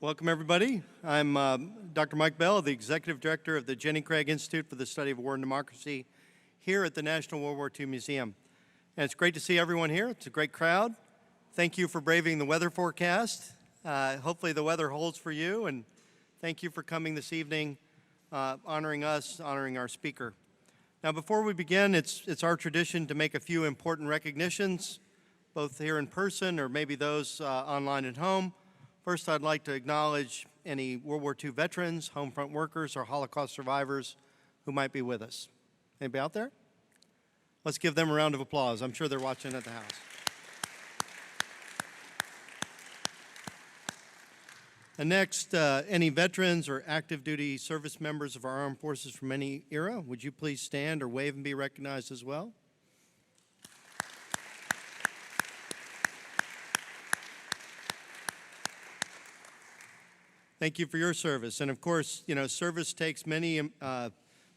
Welcome, everybody. I'm Dr. Mike Bell, the Executive Director of the Jenny Craig Institute for the Study of War and Democracy here at the National World War II Museum. And it's great to see everyone here. It's a great crowd. Thank you for braving the weather forecast. Hopefully the weather holds for you, and thank you for coming this evening, honoring us, honoring our speaker. Now, before we begin, it's our tradition to make a few important recognitions, both here in person or maybe those online at home. First, I'd like to acknowledge any World War II veterans, home front workers, or Holocaust survivors who might be with us. Anybody out there? Let's give them a round of applause. I'm sure they're watching at the house. And next, any veterans or active duty service members of our armed forces from any era, would you please stand or wave and be recognized as well? Thank you for your service. And of course, you know, service takes many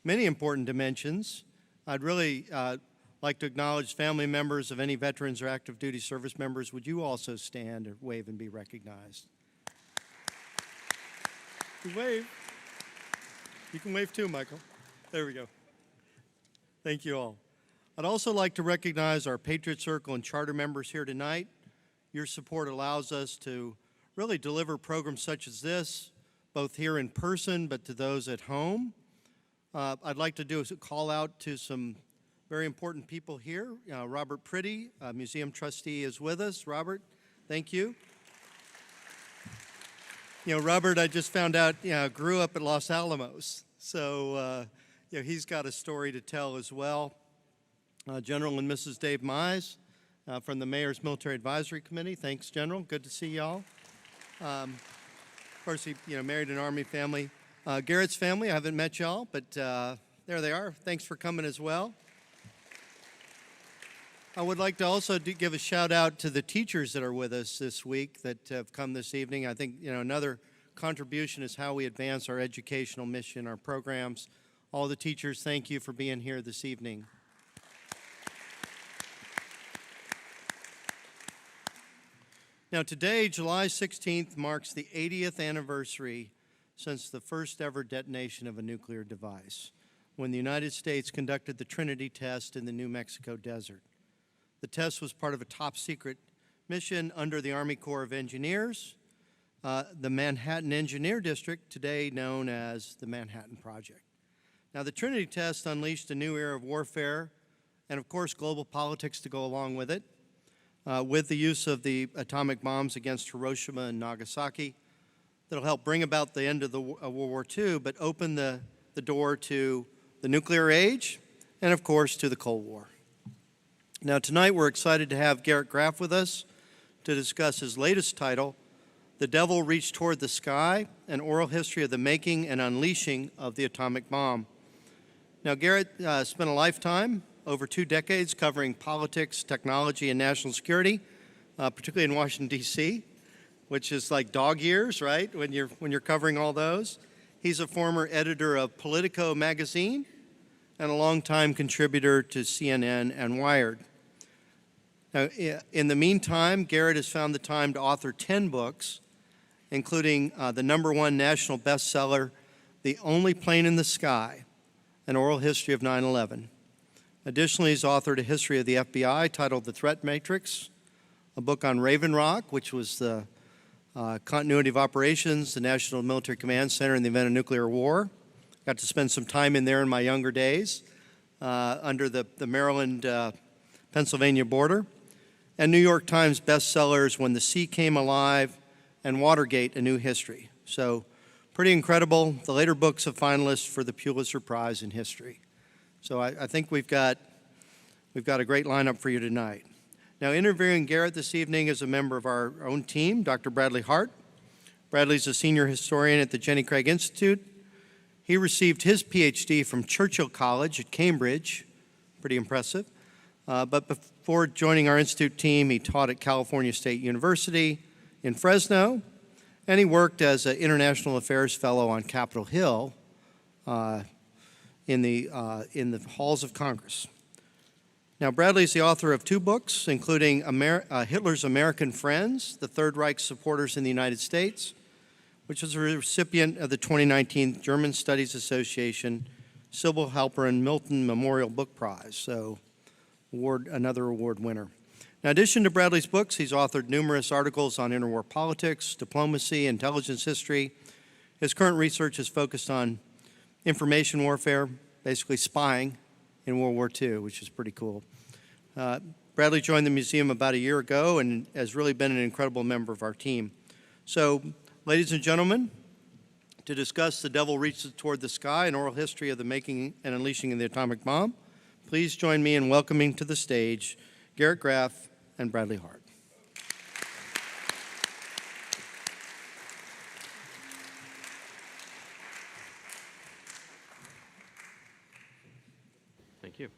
important dimensions. I'd really like to acknowledge family members of any veterans or active duty service members. Would you also stand or wave and be recognized? You wave. You can wave too, Michael. There we go. Thank you all. I'd also like to recognize our Patriot Circle and charter members here tonight. Your support allows us to really deliver programs such as this, both here in person, but to those at home. I'd like to do a call out to some very important people here. Robert Priddy, museum trustee, is with us. Robert, thank you. You know, Robert, I just found out, grew up at Los Alamos. So, he's got a story to tell as well. General and Mrs. Dave Mize from the Mayor's Military Advisory Committee. Thanks, General. Good to see y'all. Of course, he married an Army family. Garrett's family, I haven't met y'all, but there they are. Thanks for coming as well. I would like to also give a shout out to the teachers that are with us this week that have come this evening. I think, another contribution is how we advance our educational mission, our programs. All the teachers, thank you for being here this evening. Now today, July 16th, marks the 80th anniversary since the first ever detonation of a nuclear device, when the United States conducted the Trinity test in the New Mexico desert. The test was part of a top secret mission under the Army Corps of Engineers, the Manhattan Engineer District, today known as the Manhattan Project. Now the Trinity test unleashed a new era of warfare and of course global politics to go along with it. With the use of the atomic bombs against Hiroshima and Nagasaki, that'll help bring about the end of the World War II, but open the door to the nuclear age and, of course, to the Cold War. Now, tonight we're excited to have Garrett Graff with us to discuss his latest title, The Devil Reached Toward the Sky, an oral history of the making and unleashing of the atomic bomb. Now, Garrett spent a lifetime, over 2 decades, covering politics, technology, and national security, particularly in Washington, D.C., which is like dog years, right, when you're covering all those. He's a former editor of Politico magazine and a longtime contributor to CNN and Wired. Now, in the meantime, Garrett has found the time to author 10 books, including the #1 national bestseller, The Only Plane in the Sky, an oral history of 9/11. Additionally, he's authored a history of the FBI titled The Threat Matrix, a book on Raven Rock, which was the continuity of operations, the National Military Command Center in the event of nuclear war. Got to spend some time in there in my younger days under the Maryland-Pennsylvania border. And New York Times bestsellers, When the Sea Came Alive and Watergate, A New History. So pretty incredible. The later books of finalists for the Pulitzer Prize in History. So I think we've got a great lineup for you tonight. Now, interviewing Garrett this evening is a member of our own team, Dr. Bradley Hart. Bradley's a senior historian at the Jenny Craig Institute. He received his PhD from Churchill College at Cambridge, pretty impressive. But before joining our institute team, he taught at California State University in Fresno, and he worked as an international affairs fellow on Capitol Hill in the halls of Congress. Now, Bradley is the author of 2 books, including Hitler's American Friends, The Third Reich's Supporters in the United States, which was a recipient of the 2019 German Studies Association Sybil Halperin Milton Memorial Book Prize, so another award winner. In addition to Bradley's books, he's authored numerous articles on interwar politics, diplomacy, intelligence history. His current research is focused on information warfare, basically spying in World War II, which is pretty cool. Bradley joined the museum about a year ago and has really been an incredible member of our team. So, ladies and gentlemen, to discuss The Devil Reaches Toward the Sky, an oral history of the making and unleashing of the atomic bomb, please join me in welcoming to the stage Garrett Graff and Bradley Hart. Thank you.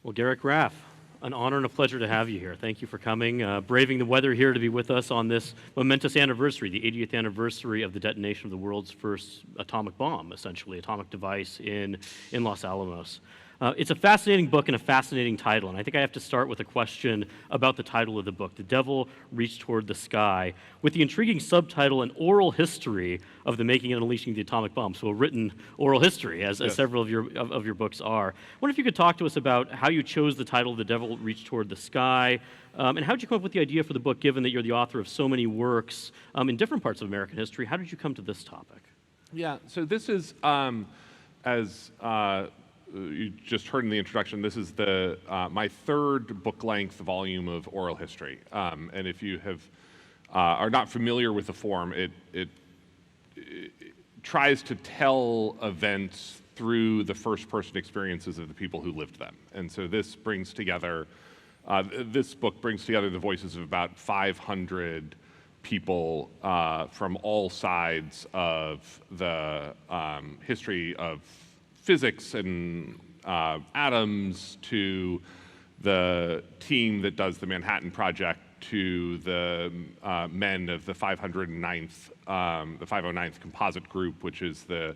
Well, Garrett Graff, an honor and a pleasure to have you here. Thank you for coming, braving the weather here to be with us on this momentous anniversary, the 80th anniversary of the detonation of the world's first atomic bomb, essentially, atomic device in Los Alamos. It's a fascinating book and a fascinating title, and I think I have to start with a question about the title of the book, The Devil Reached Toward the Sky, with the intriguing subtitle, An Oral History of the Making and Unleashing the Atomic Bomb, so a written oral history, as several of your books are. I wonder if you could talk to us about how you chose the title, The Devil Reached Toward the Sky, and how did you come up with the idea for the book, given that you're the author of so many works in different parts of American history? How did you come to this topic? Yeah, so this is, you just heard in the introduction, this is my third book-length volume of oral history. And if you are not familiar with the form, it tries to tell events through the first-person experiences of the people who lived them. And so this book brings together the voices of about 500 people from all sides of the history of physics and atoms, to the team that does the Manhattan Project, to the men of the 509th Composite Group, which is the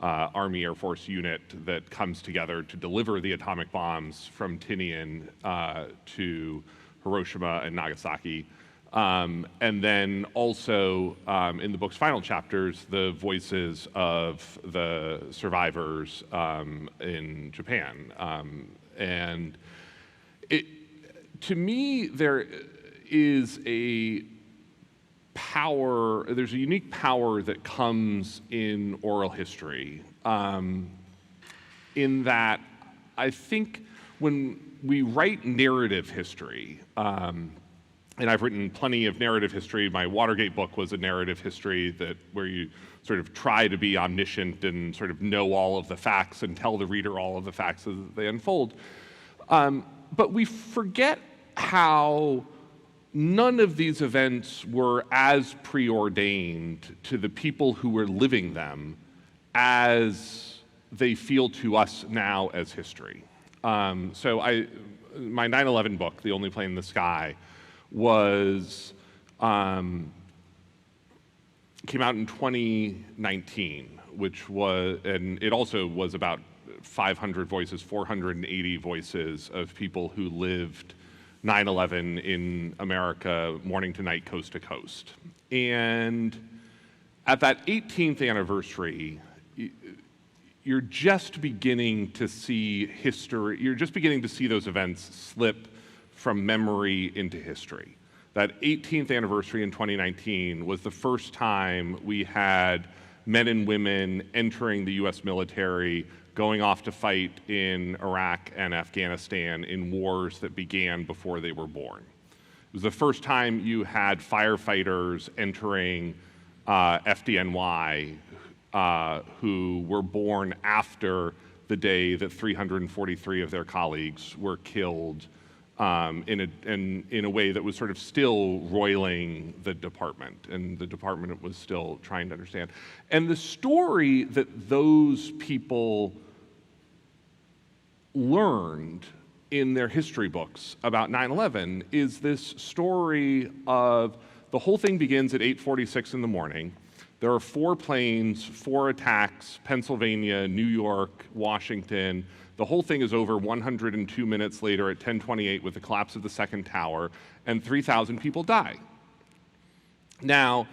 Army Air Force unit that comes together to deliver the atomic bombs from Tinian to Hiroshima and Nagasaki. And then also in the book's final chapters, the voices of the survivors in Japan. And to me, there's a unique power that comes in oral history, in that I think when we write narrative history, and I've written plenty of narrative history. My Watergate book was a narrative history where you sort of try to be omniscient and sort of know all of the facts and tell the reader all of the facts as they unfold. But we forget how none of these events were as preordained to the people who were living them as they feel to us now as history. So my 9/11 book, The Only Plane in the Sky, came out in 2019, and it also was about 500 voices, 480 voices of people who lived 9/11 in America, morning to night, coast to coast. And at that 18th anniversary, you're just beginning to see history, you're just beginning to see those events slip from memory into history. That 18th anniversary in 2019 was the first time we had men and women entering the US military, going off to fight in Iraq and Afghanistan in wars that began before they were born. It was the first time you had firefighters entering FDNY who were born after the day that 343 of their colleagues were killed in a way that was sort of still roiling the department, and the department was still trying to understand. And the story that those people learned in their history books about 9/11 is this story of the whole thing begins at 8:46 in the morning. There are 4 planes, 4 attacks, Pennsylvania, New York, Washington. The whole thing is over 102 minutes later at 10:28 with the collapse of the second tower, and 3,000 people die. Now,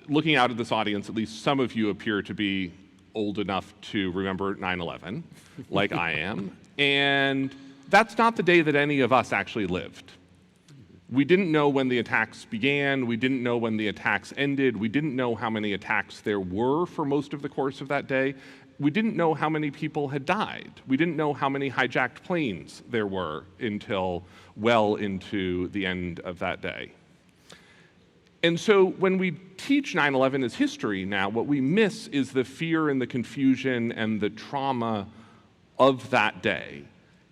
looking out at this audience, at least some of you appear to be old enough to remember 9/11, like I am, and that's not the day that any of us actually lived. We didn't know when the attacks began, we didn't know when the attacks ended, we didn't know how many attacks there were for most of the course of that day, we didn't know how many people had died, we didn't know how many hijacked planes there were until well into the end of that day. And so when we teach 9/11 as history now, what we miss is the fear and the confusion and the trauma of that day.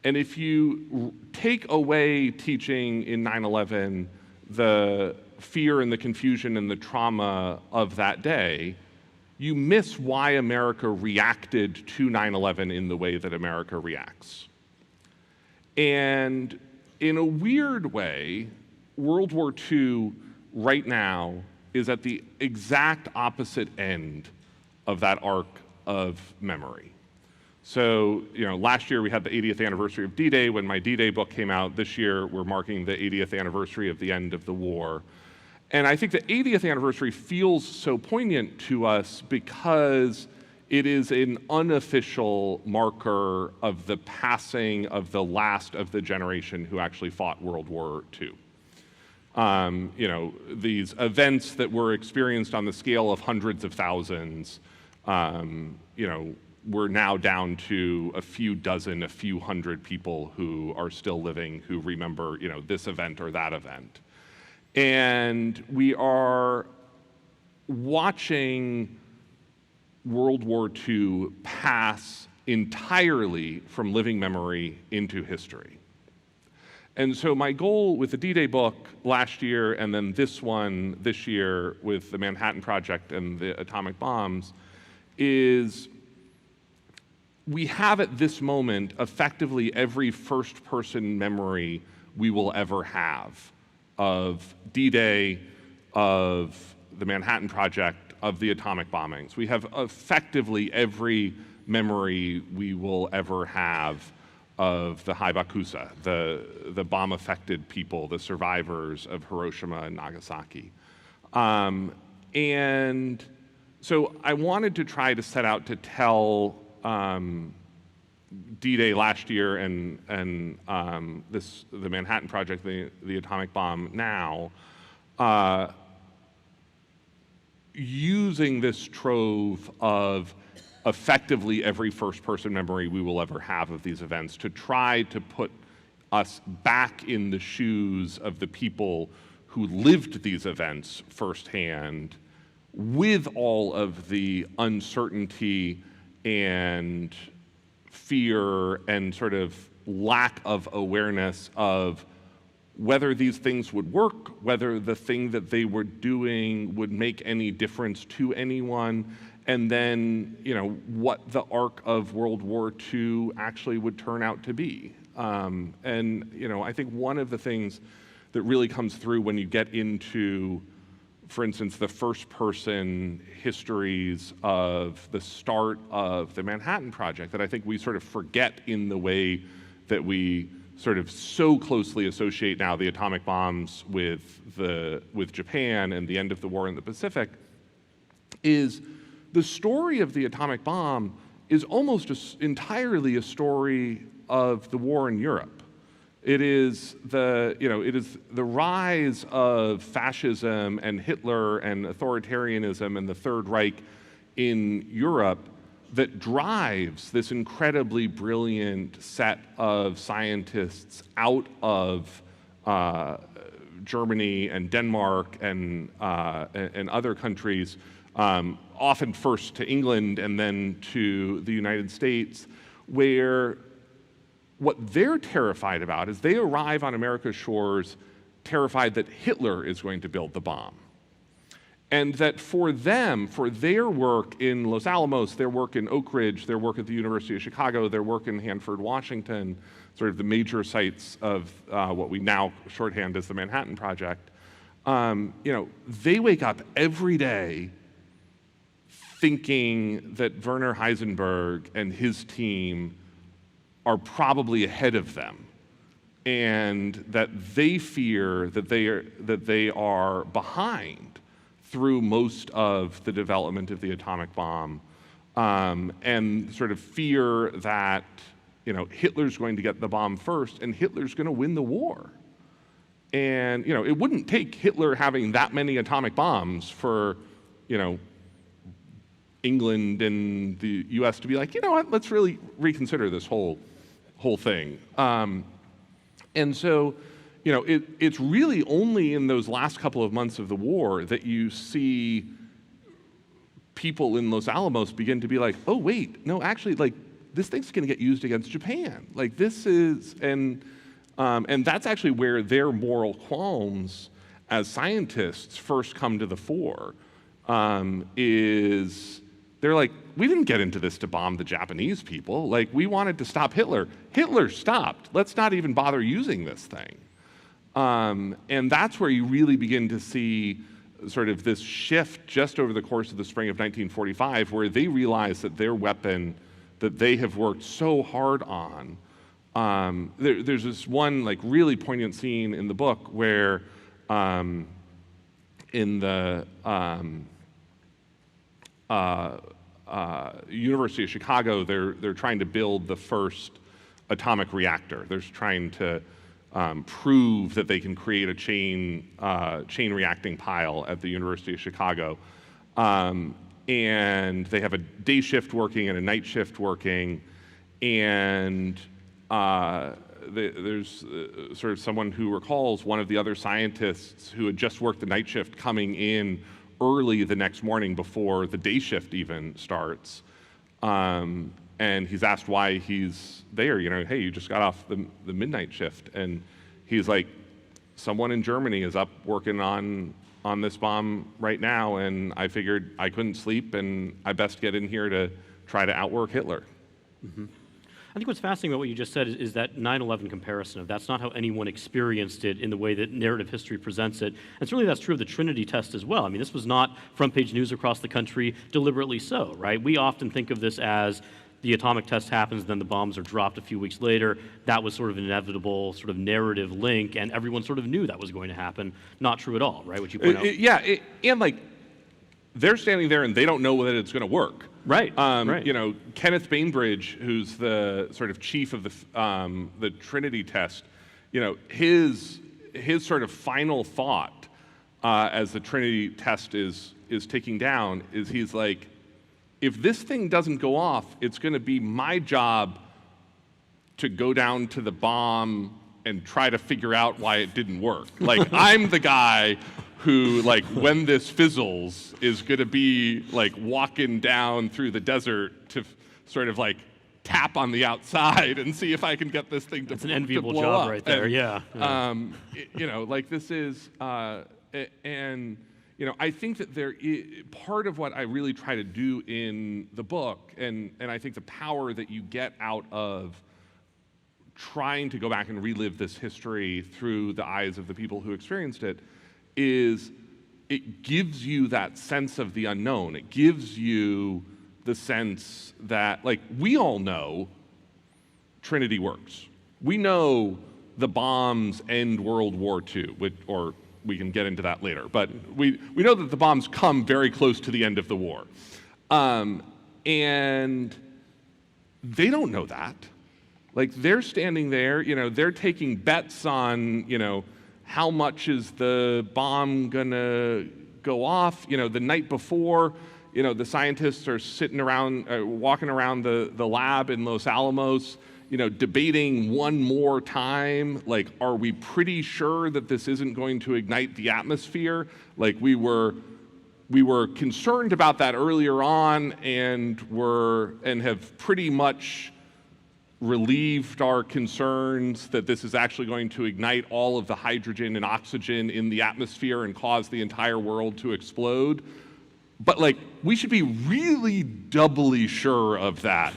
And if you take away teaching in 9/11 the fear and the confusion and the trauma of that day, you miss why America reacted to 9/11 in the way that America reacts. And in a weird way, World War II right now is at the exact opposite end of that arc of memory. So, last year we had the 80th anniversary of D-Day when my D-Day book came out. This year we're marking the 80th anniversary of the end of the war. And I think the 80th anniversary feels so poignant to us because it is an unofficial marker of the passing of the last of the generation who actually fought World War II. These events that were experienced on the scale of hundreds of thousands, we're now down to a few dozen, a few hundred people who are still living who remember, this event or that event. And we are watching World War II pass entirely from living memory into history. And so my goal with the D-Day book last year and then this one this year with the Manhattan Project and the atomic bombs is we have at this moment effectively every first-person memory we will ever have of D-Day, of the Manhattan Project, of the atomic bombings. We have effectively every memory we will ever have of the Hayabusa, the bomb-affected people, the survivors of Hiroshima and Nagasaki. And so I wanted to try to set out to tell D-Day last year and the Manhattan Project, the atomic bomb now, using this trove of effectively every first-person memory we will ever have of these events to try to put us back in the shoes of the people who lived these events firsthand with all of the uncertainty and fear and sort of lack of awareness of whether these things would work, whether the thing that they were doing would make any difference to anyone, and then, what the arc of World War II actually would turn out to be. I think one of the things that really comes through when you get into, for instance, the first-person histories of the start of the Manhattan Project that I think we sort of forget in the way that we sort of so closely associate now the atomic bombs with Japan and the end of the war in the Pacific, is the story of the atomic bomb is almost entirely a story of the war in Europe. It is the rise of fascism and Hitler and authoritarianism and the Third Reich in Europe that drives this incredibly brilliant set of scientists out of Germany and Denmark and other countries, often first to England and then to the United States, where what they're terrified about is they arrive on America's shores terrified that Hitler is going to build the bomb. And that for them, for their work in Los Alamos, their work in Oak Ridge, their work at the University of Chicago, their work in Hanford, Washington, sort of the major sites of what we now shorthand as the Manhattan Project, they wake up every day thinking that Werner Heisenberg and his team are probably ahead of them and that they fear that they are behind through most of the development of the atomic bomb, and sort of fear that Hitler's going to get the bomb first and Hitler's going to win the war. And it wouldn't take Hitler having that many atomic bombs for England and the U.S. to be like, you know what, let's really reconsider this whole thing. And so, it's really only in those last couple of months of the war that you see people in Los Alamos begin to be like, oh wait, no, actually, like this thing's going to get used against Japan. Like this is, and that's actually where their moral qualms as scientists first come to the fore. Is they're like, we didn't get into this to bomb the Japanese people. Like, we wanted to stop Hitler. Hitler stopped. Let's not even bother using this thing. And that's where you really begin to see sort of this shift just over the course of the spring of 1945, where they realize that their weapon that they have worked so hard on, there's this one like really poignant scene in the book where in the University of Chicago, they're trying to build the first atomic reactor. They're trying to prove that they can create a chain reacting pile at the University of Chicago. And they have a day shift working and a night shift working, and there's sort of someone who recalls one of the other scientists who had just worked the night shift coming in early the next morning before the day shift even starts. And he's asked why he's there. Hey, you just got off the midnight shift. And he's like, someone in Germany is up working on this bomb right now, and I figured I couldn't sleep, and I best get in here to try to outwork Hitler. Mm-hmm. I think what's fascinating about what you just said is that 9/11 comparison of that's not how anyone experienced it in the way that narrative history presents it. And certainly that's true of the Trinity test as well. I mean, this was not front page news across the country, deliberately so, right? We often think of this as the atomic test happens, then the bombs are dropped a few weeks later. That was sort of an inevitable sort of narrative link, and everyone sort of knew that was going to happen. Not true at all, right? What you point out. And like, they're standing there and they don't know whether it's going to work. Right. Right. Kenneth Bainbridge, who's the sort of chief of the Trinity test, his sort of final thought as the Trinity test is ticking down is he's like, if this thing doesn't go off, it's going to be my job to go down to the bomb and try to figure out why it didn't work. Like, I'm the guy who, like, when this fizzles, is going to be, like, walking down through the desert to sort of, like, tap on the outside and see if I can get this thing to blow up. It's an enviable job right there, yeah. Like, this is, and... I think that there is part of what I really try to do in the book, and I think the power that you get out of trying to go back and relive this history through the eyes of the people who experienced it, is it gives you that sense of the unknown. It gives you the sense that, like, we all know Trinity works. We know the bombs end World War II, or we can get into that later, but we know that the bombs come very close to the end of the war. And they don't know that. Like, they're standing there, they're taking bets on, how much is the bomb gonna go off? The night before, the scientists are sitting around, walking around the lab in Los Alamos, debating one more time, like, are we pretty sure that this isn't going to ignite the atmosphere? Like, we were concerned about that earlier on, and have pretty much relieved our concerns that this is actually going to ignite all of the hydrogen and oxygen in the atmosphere and cause the entire world to explode. But, like, we should be really doubly sure of that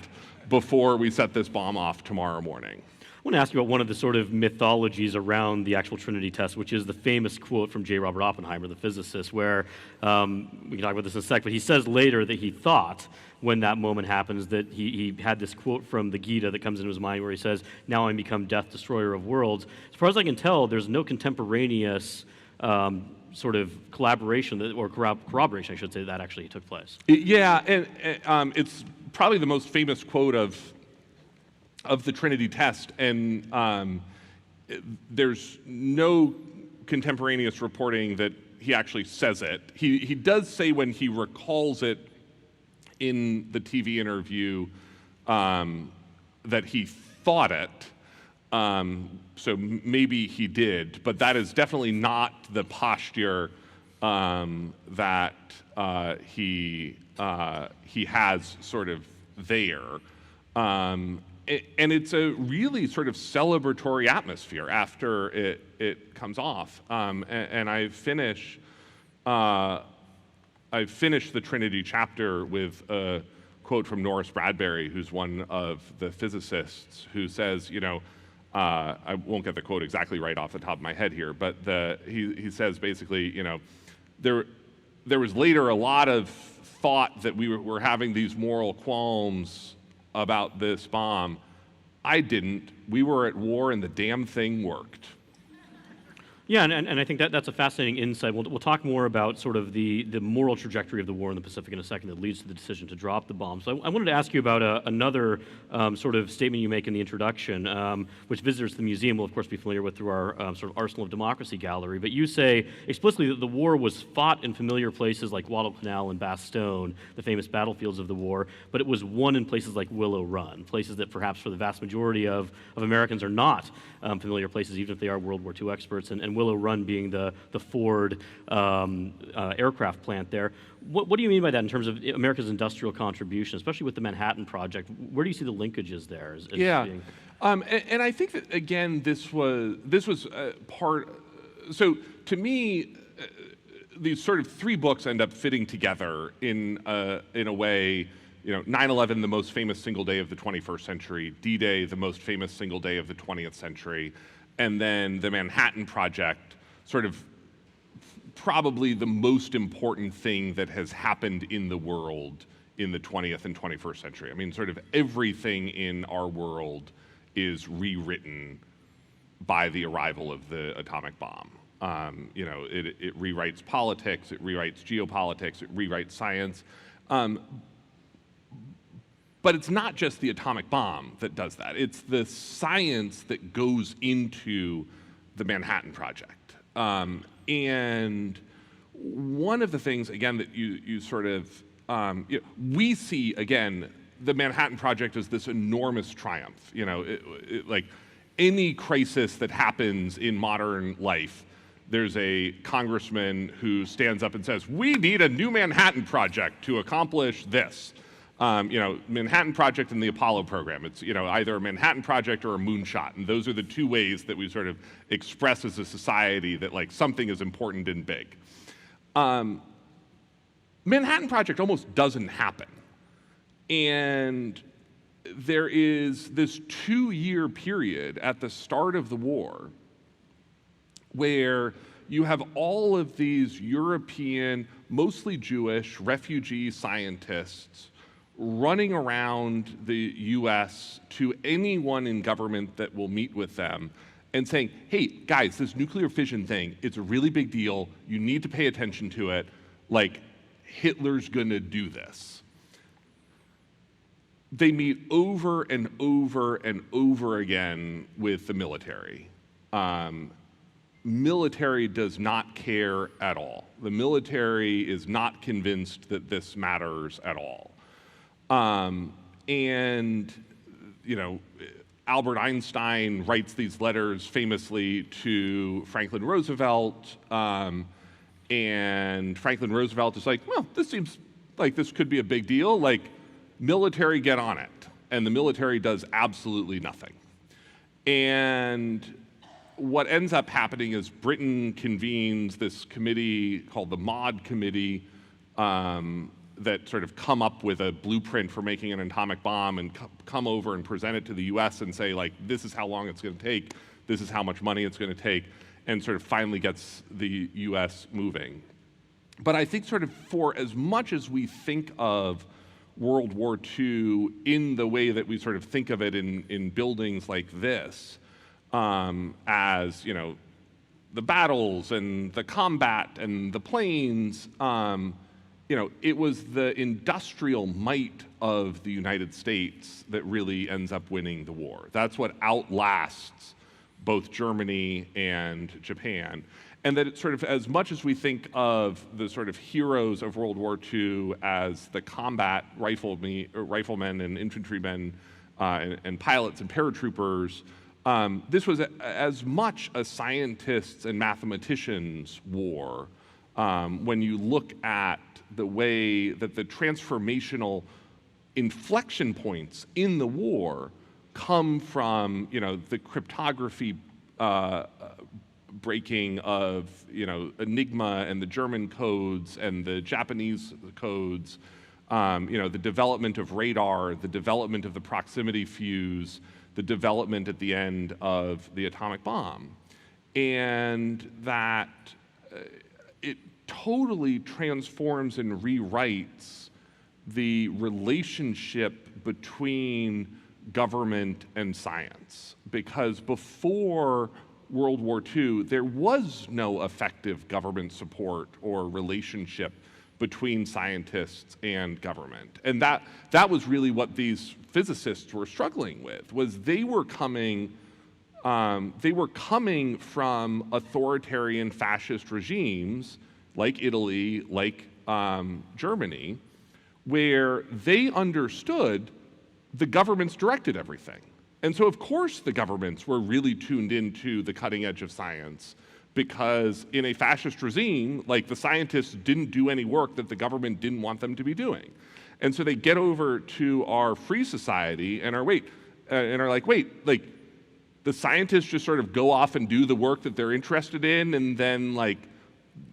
before we set this bomb off tomorrow morning. want to ask you about one of the sort of mythologies around the actual Trinity test, which is the famous quote from J. Robert Oppenheimer, the physicist, where, we can talk about this in a sec, but he says later that he thought when that moment happens that he had this quote from the Gita that comes into his mind where he says, "Now I'm become death, destroyer of worlds." As far as I can tell, there's no contemporaneous sort of collaboration or corroboration, I should say, that actually took place. Yeah, and it's probably the most famous quote of the Trinity test, and there's no contemporaneous reporting that he actually says it. He does say when he recalls it in the TV interview that he thought it, so maybe he did, but that is definitely not the posture that he has sort of there. And it's a really sort of celebratory atmosphere after it comes off. And I finish the Trinity chapter with a quote from Norris Bradbury, who's one of the physicists, who says, I won't get the quote exactly right off the top of my head here, but he says basically, there was later a lot of thought that we were having these moral qualms about this bomb. I didn't. We were at war and the damn thing worked. Yeah, and I think that's a fascinating insight. We'll talk more about sort of the moral trajectory of the war in the Pacific in a second that leads to the decision to drop the bomb. So I wanted to ask you about another sort of statement you make in the introduction, which visitors to the museum will, of course, be familiar with through our sort of Arsenal of Democracy gallery. But you say explicitly that the war was fought in familiar places like Guadalcanal and Bastogne, the famous battlefields of the war, but it was won in places like Willow Run, places that perhaps for the vast majority of Americans are not familiar places, even if they are World War II experts, and Willow Run being the Ford aircraft plant there. What do you mean by that in terms of America's industrial contribution, especially with the Manhattan Project? Where do you see the linkages there? And I think that, again, this was part. So to me, these sort of three books end up fitting together in a way. 9/11, the most famous single day of the 21st century, D-Day, the most famous single day of the 20th century, and then the Manhattan Project, sort of probably the most important thing that has happened in the world in the 20th and 21st century. I mean, sort of everything in our world is rewritten by the arrival of the atomic bomb. It rewrites politics, it rewrites geopolitics, it rewrites science. But it's not just the atomic bomb that does that. It's the science that goes into the Manhattan Project. And one of the things, again, that you sort of, we see, again, the Manhattan Project as this enormous triumph. Like any crisis that happens in modern life, there's a congressman who stands up and says, "We need a new Manhattan Project to accomplish this." Manhattan Project and the Apollo program. It's, either a Manhattan Project or a moonshot. And those are the two ways that we sort of express as a society that, like, something is important and big. Manhattan Project almost doesn't happen. And there is this 2-year period at the start of the war where you have all of these European, mostly Jewish, refugee scientists running around the US to anyone in government that will meet with them and saying, "Hey, guys, this nuclear fission thing, it's a really big deal. You need to pay attention to it. Like, Hitler's gonna do this." They meet over and over and over again with the military. Military does not care at all. The military is not convinced that this matters at all. Albert Einstein writes these letters famously to Franklin Roosevelt, and Franklin Roosevelt is like, "Well, this seems like this could be a big deal. Like, military, get on it." And the military does absolutely nothing. And what ends up happening is Britain convenes this committee called the Maud Committee, that sort of come up with a blueprint for making an atomic bomb and come over and present it to the US and say, like, this is how long it's going to take, this is how much money it's going to take, and sort of finally gets the US moving. But I think sort of for as much as we think of World War II in the way that we sort of think of it in buildings like this, as, the battles and the combat and the planes, it was the industrial might of the United States that really ends up winning the war. That's what outlasts both Germany and Japan. And that it's sort of, as much as we think of the sort of heroes of World War II as the combat riflemen and infantrymen and pilots and paratroopers, this was as much a scientists and mathematicians' war when you look at the way that the transformational inflection points in the war come from, the cryptography breaking of, Enigma and the German codes and the Japanese codes, the development of radar, the development of the proximity fuse, the development at the end of the atomic bomb. And that it totally transforms and rewrites the relationship between government and science. Because before World War II, there was no effective government support or relationship between scientists and government. And that was really what these physicists were struggling with, was they were coming from authoritarian fascist regimes like Italy, like Germany, where they understood the governments directed everything. And so of course the governments were really tuned into the cutting edge of science, because in a fascist regime, like, the scientists didn't do any work that the government didn't want them to be doing. And so they get over to our free society and are like, the scientists just sort of go off and do the work that they're interested in, and then, like,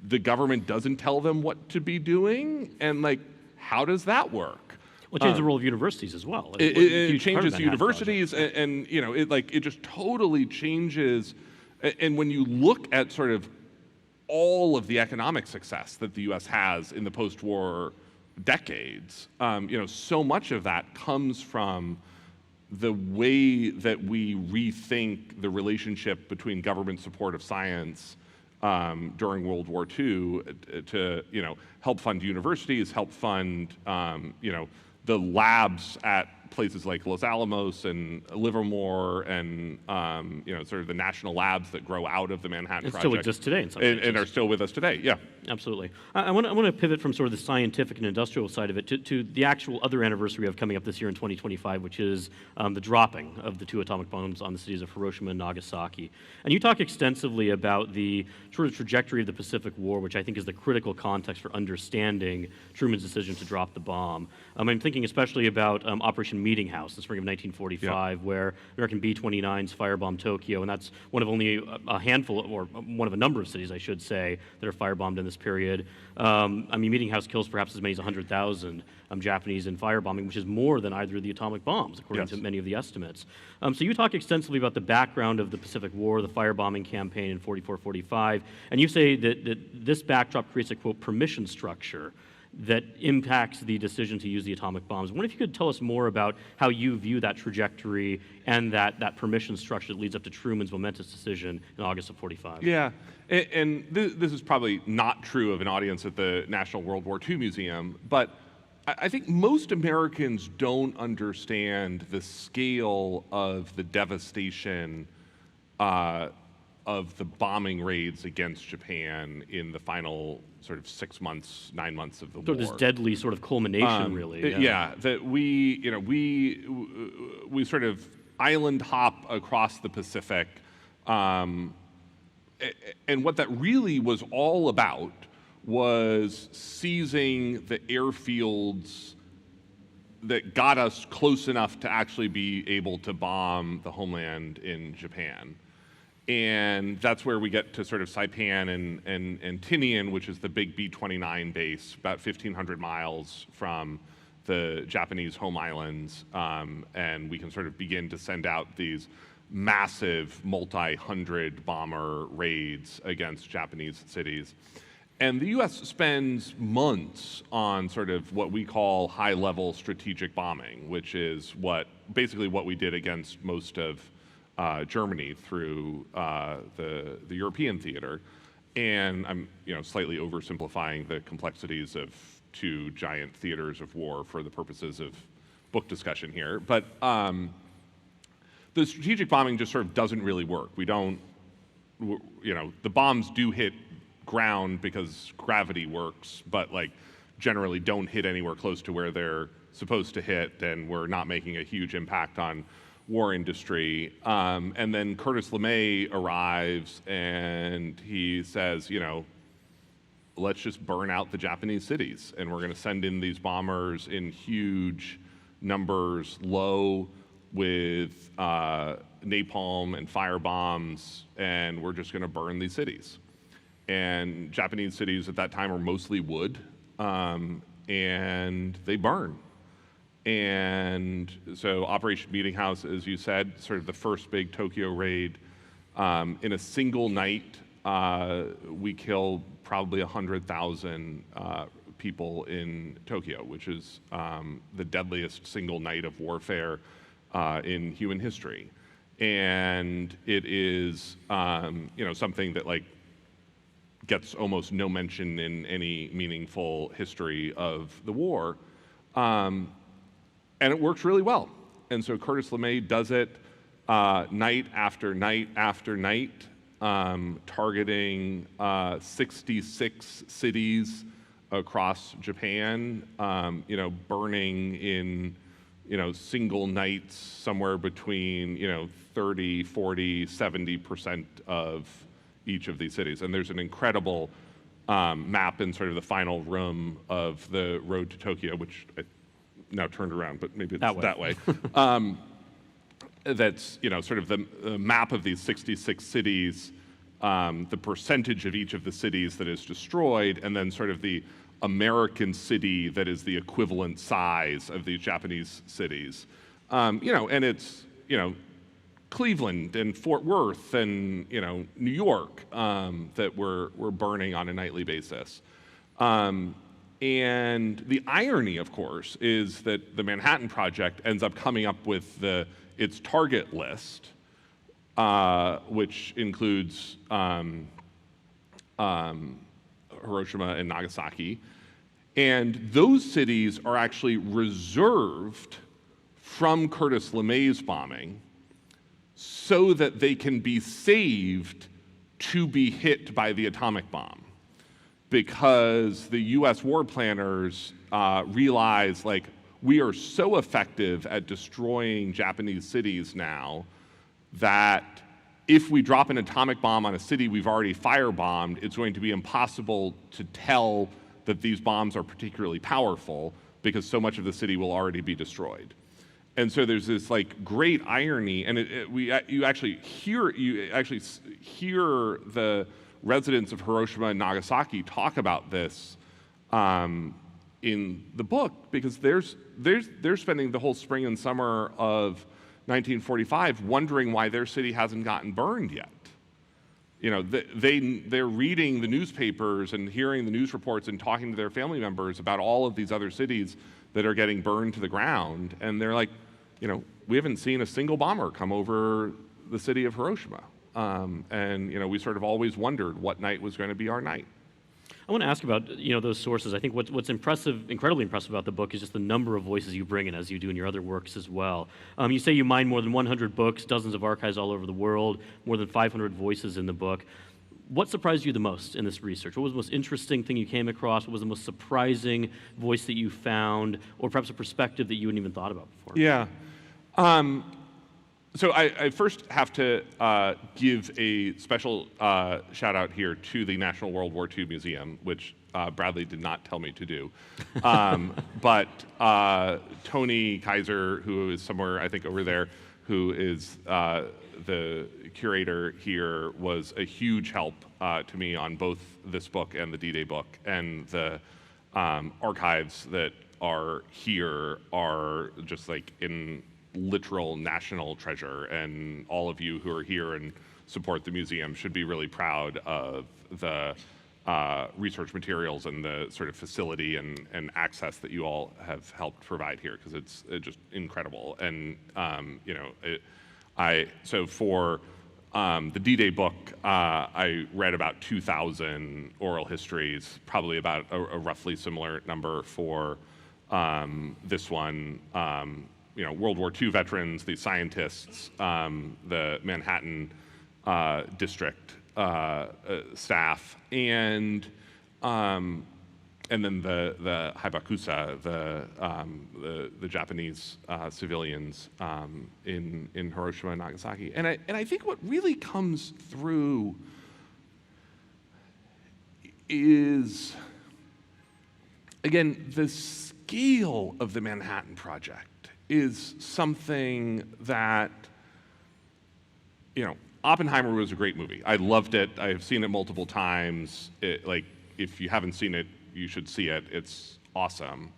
the government doesn't tell them what to be doing? And, like, how does that work? Well, it changes the role of universities as well. It changes universities, and it just totally changes. And when you look at sort of all of the economic success that the U.S. has in the post-war decades, so much of that comes from the way that we rethink the relationship between government support of science during World War II to help fund universities, help fund the labs at places like Los Alamos and Livermore and sort of the national labs that grow out of the Manhattan Project. Still exist today in some cases. And are still with us today, yeah. Absolutely. I want to pivot from sort of the scientific and industrial side of it to the actual other anniversary we have coming up this year in 2025, which is the dropping of the 2 atomic bombs on the cities of Hiroshima and Nagasaki. And you talk extensively about the sort of trajectory of the Pacific War, which I think is the critical context for understanding Truman's decision to drop the bomb. I'm thinking especially about Operation Meeting House, the spring of 1945, where American B-29s firebombed Tokyo, and that's one of only a handful, or one of a number of cities, I should say, that are firebombed in this period. Meeting House kills perhaps as many as 100,000 Japanese in firebombing, which is more than either of the atomic bombs, according to many of the estimates. So you talk extensively about the background of the Pacific War, the firebombing campaign in 44-45, and you say that this backdrop creates a, quote, permission structure that impacts the decision to use the atomic bombs. I wonder if you could tell us more about how you view that trajectory and that permission structure that leads up to Truman's momentous decision in August of 45. Yeah, and this is probably not true of an audience at the National World War II Museum, but I think most Americans don't understand the scale of the devastation of the bombing raids against Japan in the final sort of 6 months, 9 months of the war. So this deadly sort of culmination, really. Yeah, that we sort of island hop across the Pacific, and what that really was all about was seizing the airfields that got us close enough to actually be able to bomb the homeland in Japan. And that's where we get to sort of Saipan and Tinian, which is the big B-29 base, about 1,500 miles from the Japanese home islands. And we can sort of begin to send out these massive multi-hundred bomber raids against Japanese cities. And the US spends months on sort of what we call high-level strategic bombing, which is basically what we did against most of Germany through the European theater. And I'm slightly oversimplifying the complexities of two giant theaters of war for the purposes of book discussion here. But the strategic bombing just sort of doesn't really work. We don't, the bombs do hit ground because gravity works, but like generally don't hit anywhere close to where they're supposed to hit, and we're not making a huge impact on war industry. And then Curtis LeMay arrives and he says, let's just burn out the Japanese cities, and we're going to send in these bombers in huge numbers, low with napalm and fire bombs, and we're just going to burn these cities. And Japanese cities at that time are mostly wood, and they burn. And so Operation Meeting House, as you said, sort of the first big Tokyo raid. In a single night, we kill probably 100,000 people in Tokyo, which is the deadliest single night of warfare in human history. And it is something that gets almost no mention in any meaningful history of the war. And it works really well. And so Curtis LeMay does it night after night after night, targeting 66 cities across Japan, burning in, single nights somewhere between, 30, 40, 70% of each of these cities. And there's an incredible map in sort of the final room of the Road to Tokyo, which I now turned around, but maybe it's that way. That's, sort of the map of these 66 cities, the percentage of each of the cities that is destroyed, and then sort of the American city that is the equivalent size of these Japanese cities. And it's, Cleveland and Fort Worth and, New York that we're burning on a nightly basis. And the irony, of course, is that the Manhattan Project ends up coming up with its target list, which includes Hiroshima and Nagasaki. And those cities are actually reserved from Curtis LeMay's bombing so that they can be saved to be hit by the atomic bomb. Because the US war planners realize, we are so effective at destroying Japanese cities now that if we drop an atomic bomb on a city we've already firebombed, it's going to be impossible to tell that these bombs are particularly powerful because so much of the city will already be destroyed. And so there's this great irony, and you actually hear the residents of Hiroshima and Nagasaki talk about this in the book, because they're spending the whole spring and summer of 1945 wondering why their city hasn't gotten burned yet. They're reading the newspapers and hearing the news reports and talking to their family members about all of these other cities that are getting burned to the ground, and they're like, we haven't seen a single bomber come over the city of Hiroshima. And we sort of always wondered what night was going to be our night. I want to ask about those sources. I think what's incredibly impressive about the book is just the number of voices you bring in, as you do in your other works as well. You say you mined more than 100 books, dozens of archives all over the world, more than 500 voices in the book. What surprised you the most in this research? What was the most interesting thing you came across? What was the most surprising voice that you found, or perhaps a perspective that you hadn't even thought about before? Yeah. So I first have to give a special shout out here to the National World War II Museum, which Bradley did not tell me to do. But Tony Kaiser, who is somewhere, I think, over there, who is the curator here, was a huge help to me on both this book and the D-Day book. And the archives that are here are just like in literal national treasure. And all of you who are here and support the museum should be really proud of the research materials and the sort of facility and access that you all have helped provide here, because it's just incredible. And so for the D-Day book, I read about 2,000 oral histories, probably about a roughly similar number for this one. World War II veterans, the scientists, the Manhattan district staff, and then the Haibakusa, the Japanese civilians in Hiroshima and Nagasaki. And I think what really comes through is, again, the scale of the Manhattan Project is something that, Oppenheimer was a great movie. I loved it. I have seen it multiple times. If you haven't seen it, you should see it. It's awesome.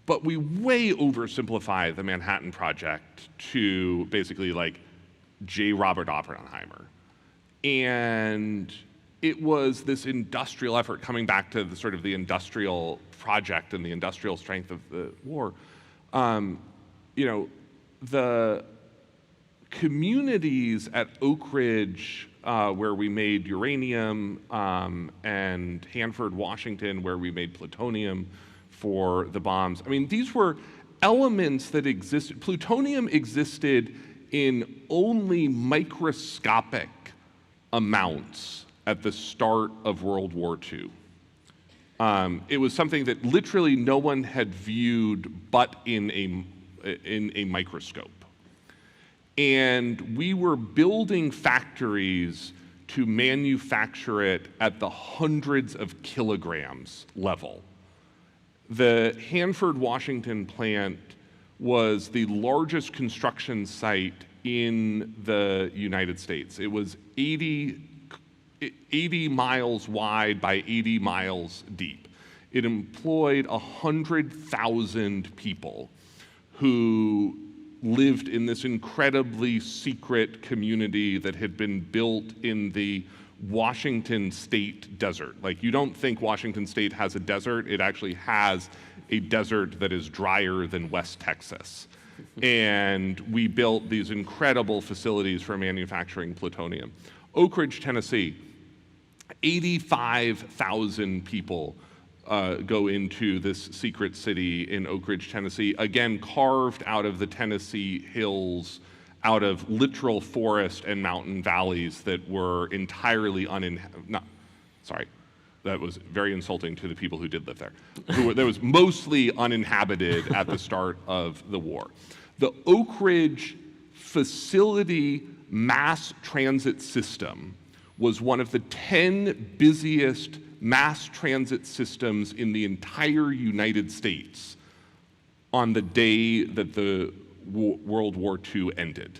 But we way oversimplify the Manhattan Project to basically like J. Robert Oppenheimer. And it was this industrial effort, coming back to the sort of the industrial project and the industrial strength of the war. The communities at Oak Ridge, where we made uranium, and Hanford, Washington, where we made plutonium for the bombs. I mean, these were elements that existed. Plutonium existed in only microscopic amounts at the start of World War II. It was something that literally no one had viewed but in a microscope. And we were building factories to manufacture it at the hundreds of kilograms level. The Hanford, Washington plant was the largest construction site in the United States. It was 80 miles wide by 80 miles deep. It employed 100,000 people who lived in this incredibly secret community that had been built in the Washington State desert. Like, you don't think Washington State has a desert. It actually has a desert that is drier than West Texas. And we built these incredible facilities for manufacturing plutonium. Oak Ridge, Tennessee, 85,000 people go into this secret city in Oak Ridge, Tennessee, again, carved out of the Tennessee hills, out of literal forest and mountain valleys that were entirely that was very insulting to the people who did live there. That was mostly uninhabited at the start of the war. The Oak Ridge facility mass transit system was one of the 10 busiest mass transit systems in the entire United States on the day that the World War II ended.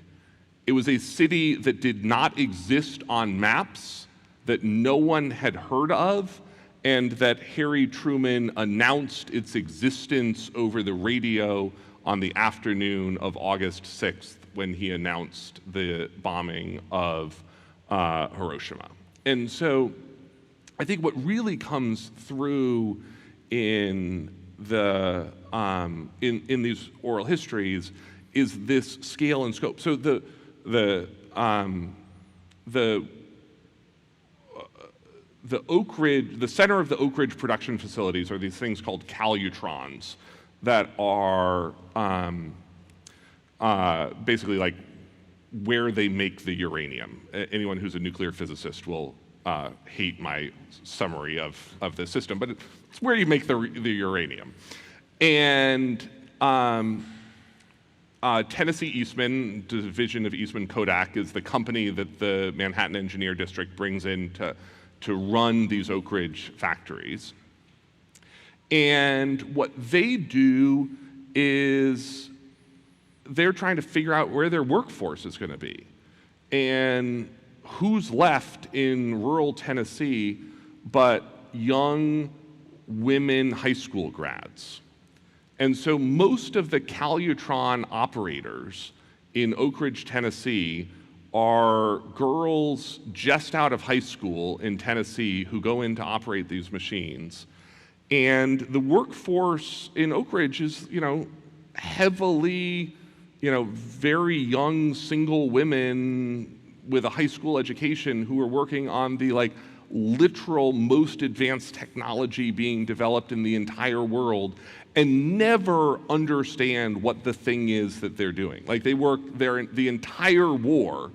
It was a city that did not exist on maps, that no one had heard of, and that Harry Truman announced its existence over the radio on the afternoon of August 6th when he announced the bombing of Hiroshima. And so I think what really comes through in the in these oral histories is this scale and scope. So the Oak Ridge, the center of the Oak Ridge production facilities are these things called calutrons that are basically like where they make the uranium. Anyone who's a nuclear physicist will hate my summary of the system, but it's where you make the uranium. And Tennessee Eastman, division of Eastman Kodak, is the company that the Manhattan Engineer District brings in to run these Oak Ridge factories. And what they do is they're trying to figure out where their workforce is going to be and who's left in rural Tennessee but young women high school grads. And so most of the Calutron operators in Oak Ridge, Tennessee are girls just out of high school in Tennessee who go in to operate these machines. And the workforce in Oak Ridge is, heavily, very young single women with a high school education who are working on the literal most advanced technology being developed in the entire world and never understand what the thing is that they're doing. They work the entire war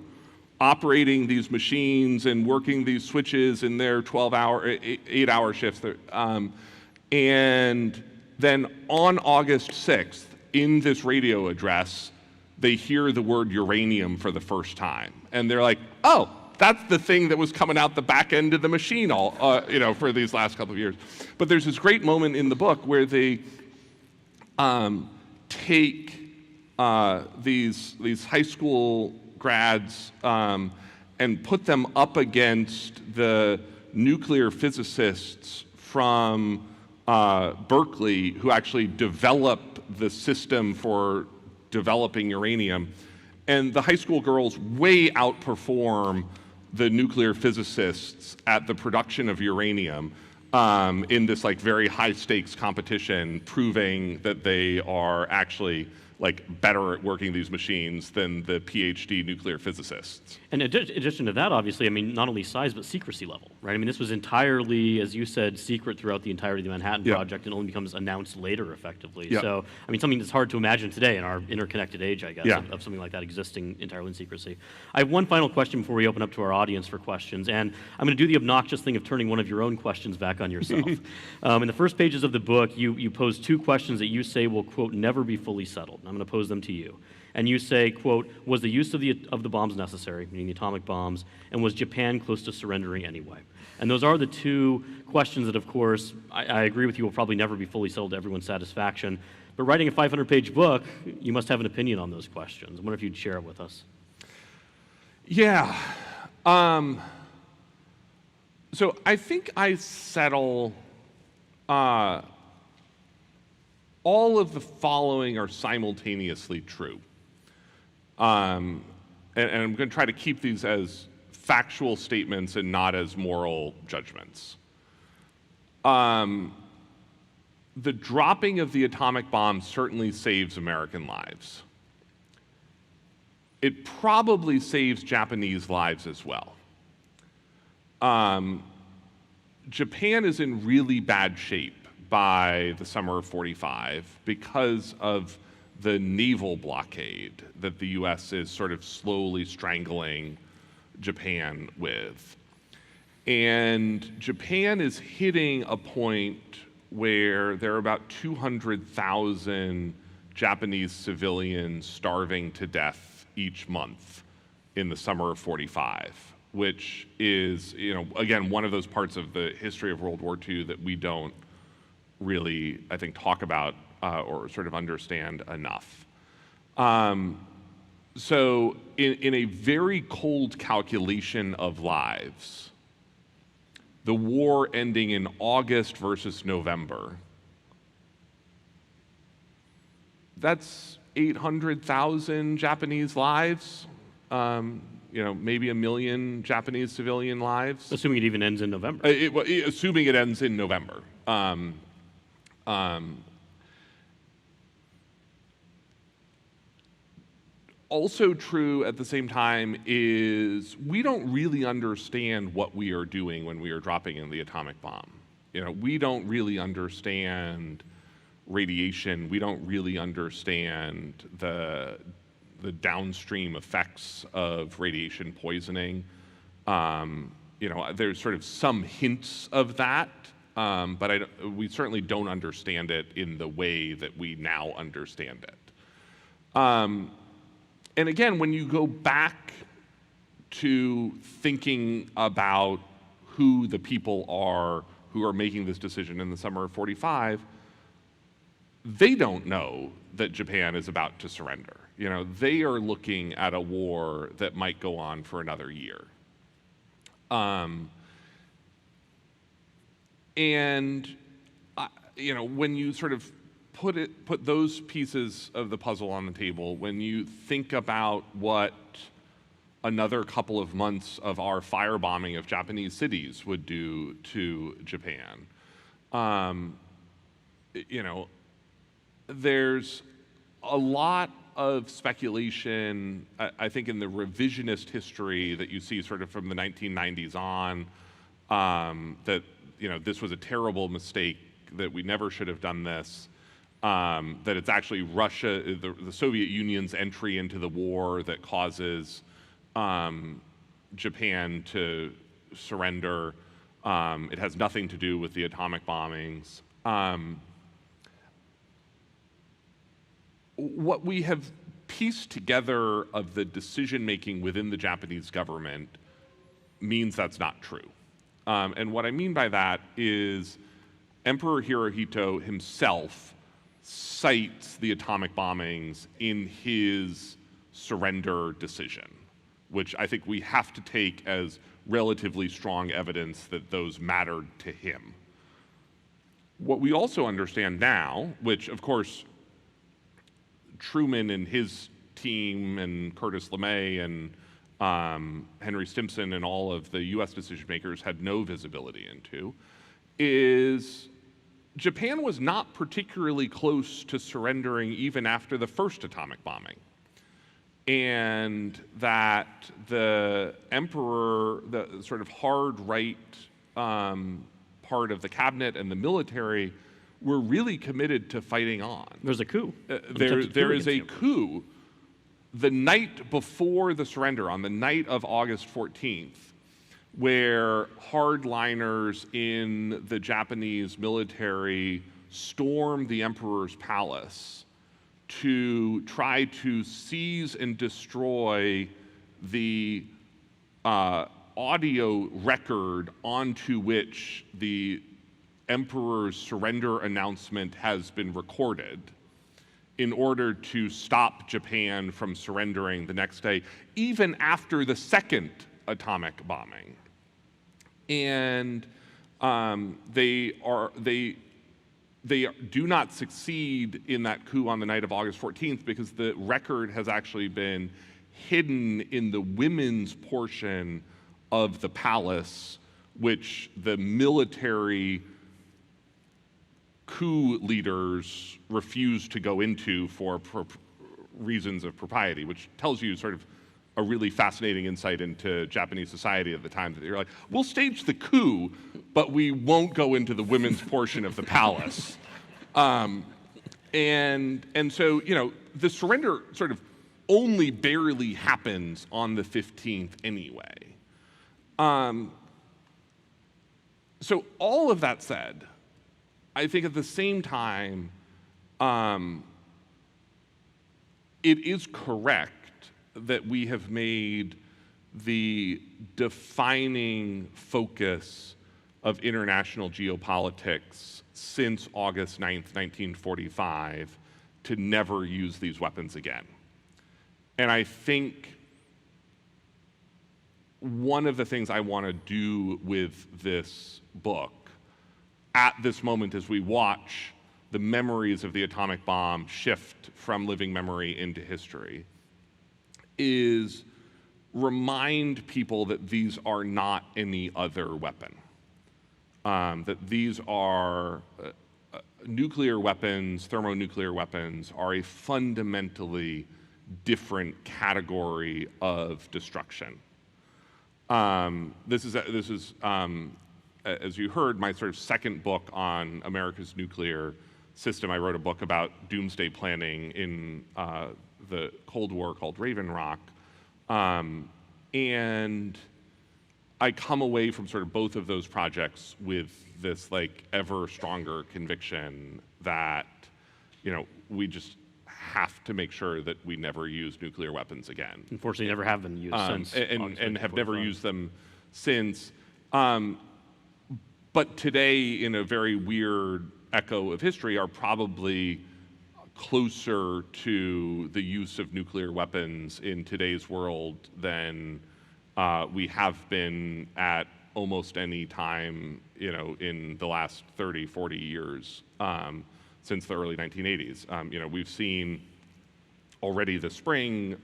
operating these machines and working these switches in their 8-hour shifts. And then on August 6th, in this radio address, they hear the word uranium for the first time. And they're like, oh, that's the thing that was coming out the back end of the machine for these last couple of years. But there's this great moment in the book where they take these high school grads and put them up against the nuclear physicists from Berkeley who actually develop the system for developing uranium. And the high school girls way outperform the nuclear physicists at the production of uranium in this very high stakes competition, proving that they are actually better at working these machines than the PhD nuclear physicists. And in addition to that, obviously, not only size, but secrecy level, right? This was entirely, as you said, secret throughout the entirety of the Manhattan Project and only becomes announced later, effectively. Yeah. So, something that's hard to imagine today in our interconnected age, I guess, Yeah. of something like that existing entirely in secrecy. I have one final question before we open up to our audience for questions, and I'm going to do the obnoxious thing of turning one of your own questions back on yourself. In the first pages of the book, you pose two questions that you say will, quote, never be fully settled. I'm going to pose them to you. And you say, quote, was the use of the bombs necessary, meaning the atomic bombs, and was Japan close to surrendering anyway? And those are the two questions that, of course, I agree with you, will probably never be fully settled to everyone's satisfaction. But writing a 500-page book, you must have an opinion on those questions. I wonder if you'd share it with us. Yeah. So I think I settle all of the following are simultaneously true. And I'm going to try to keep these as factual statements and not as moral judgments. The dropping of the atomic bomb certainly saves American lives. It probably saves Japanese lives as well. Japan is in really bad shape by the summer of '45 because of the naval blockade that the US is sort of slowly strangling Japan with. And Japan is hitting a point where there are about 200,000 Japanese civilians starving to death each month in the summer of '45, which is, again, one of those parts of the history of World War II that we don't really, I think, talk about or sort of understand enough. So in a very cold calculation of lives, the war ending in August versus November, that's 800,000 Japanese lives, maybe 1 million Japanese civilian lives. Assuming it even ends in November. Assuming it ends in November. Also true at the same time is we don't really understand what we are doing when we are dropping in the atomic bomb. We don't really understand radiation. We don't really understand the downstream effects of radiation poisoning. There's sort of some hints of that, but we certainly don't understand it in the way that we now understand it. And again, when you go back to thinking about who the people are who are making this decision in the summer of '45, they don't know that Japan is about to surrender. They are looking at a war that might go on for another year. When you sort of put those pieces of the puzzle on the table, when you think about what another couple of months of our firebombing of Japanese cities would do to Japan, there's a lot of speculation, I think, in the revisionist history that you see sort of from the 1990s on, that this was a terrible mistake, that we never should have done this, that it's actually Russia, the Soviet Union's entry into the war that causes Japan to surrender. It has nothing to do with the atomic bombings. What we have pieced together of the decision-making within the Japanese government means that's not true. And what I mean by that is Emperor Hirohito himself cites the atomic bombings in his surrender decision, which I think we have to take as relatively strong evidence that those mattered to him. What we also understand now, which of course Truman and his team and Curtis LeMay and Henry Stimson and all of the US decision makers had no visibility into, is Japan was not particularly close to surrendering even after the first atomic bombing. And that the emperor, the sort of hard right part of the cabinet and the military were really committed to fighting on. There's a coup. There is a coup the night before the surrender, on the night of August 14th, where hardliners in the Japanese military stormed the emperor's palace to try to seize and destroy the audio record onto which the emperor's surrender announcement has been recorded, in order to stop Japan from surrendering the next day, even after the second atomic bombing. And they do not succeed in that coup on the night of August 14th because the record has actually been hidden in the women's portion of the palace, which the military coup leaders refused to go into for reasons of propriety, which tells you sort of a really fascinating insight into Japanese society at the time, that you're like, we'll stage the coup, but we won't go into the women's portion of the palace. And so, the surrender sort of only barely happens on the 15th anyway. So all of that said, I think at the same time, it is correct that we have made the defining focus of international geopolitics since August 9th, 1945, to never use these weapons again. And I think one of the things I want to do with this book at this moment, as we watch the memories of the atomic bomb shift from living memory into history, is remind people that these are not any other weapon. That these are nuclear weapons, thermonuclear weapons, are a fundamentally different category of destruction. This is as you heard, my sort of second book on America's nuclear system. I wrote a book about doomsday planning in the Cold War called Raven Rock. And I come away from sort of both of those projects with this like ever stronger conviction that, we just have to make sure that we never use nuclear weapons again. Unfortunately, never have been used since. And have never used them since. But today, in a very weird echo of history, are probably closer to the use of nuclear weapons in today's world than we have been at almost any time, in the last 30, 40 years since the early 1980s. We've seen already this spring,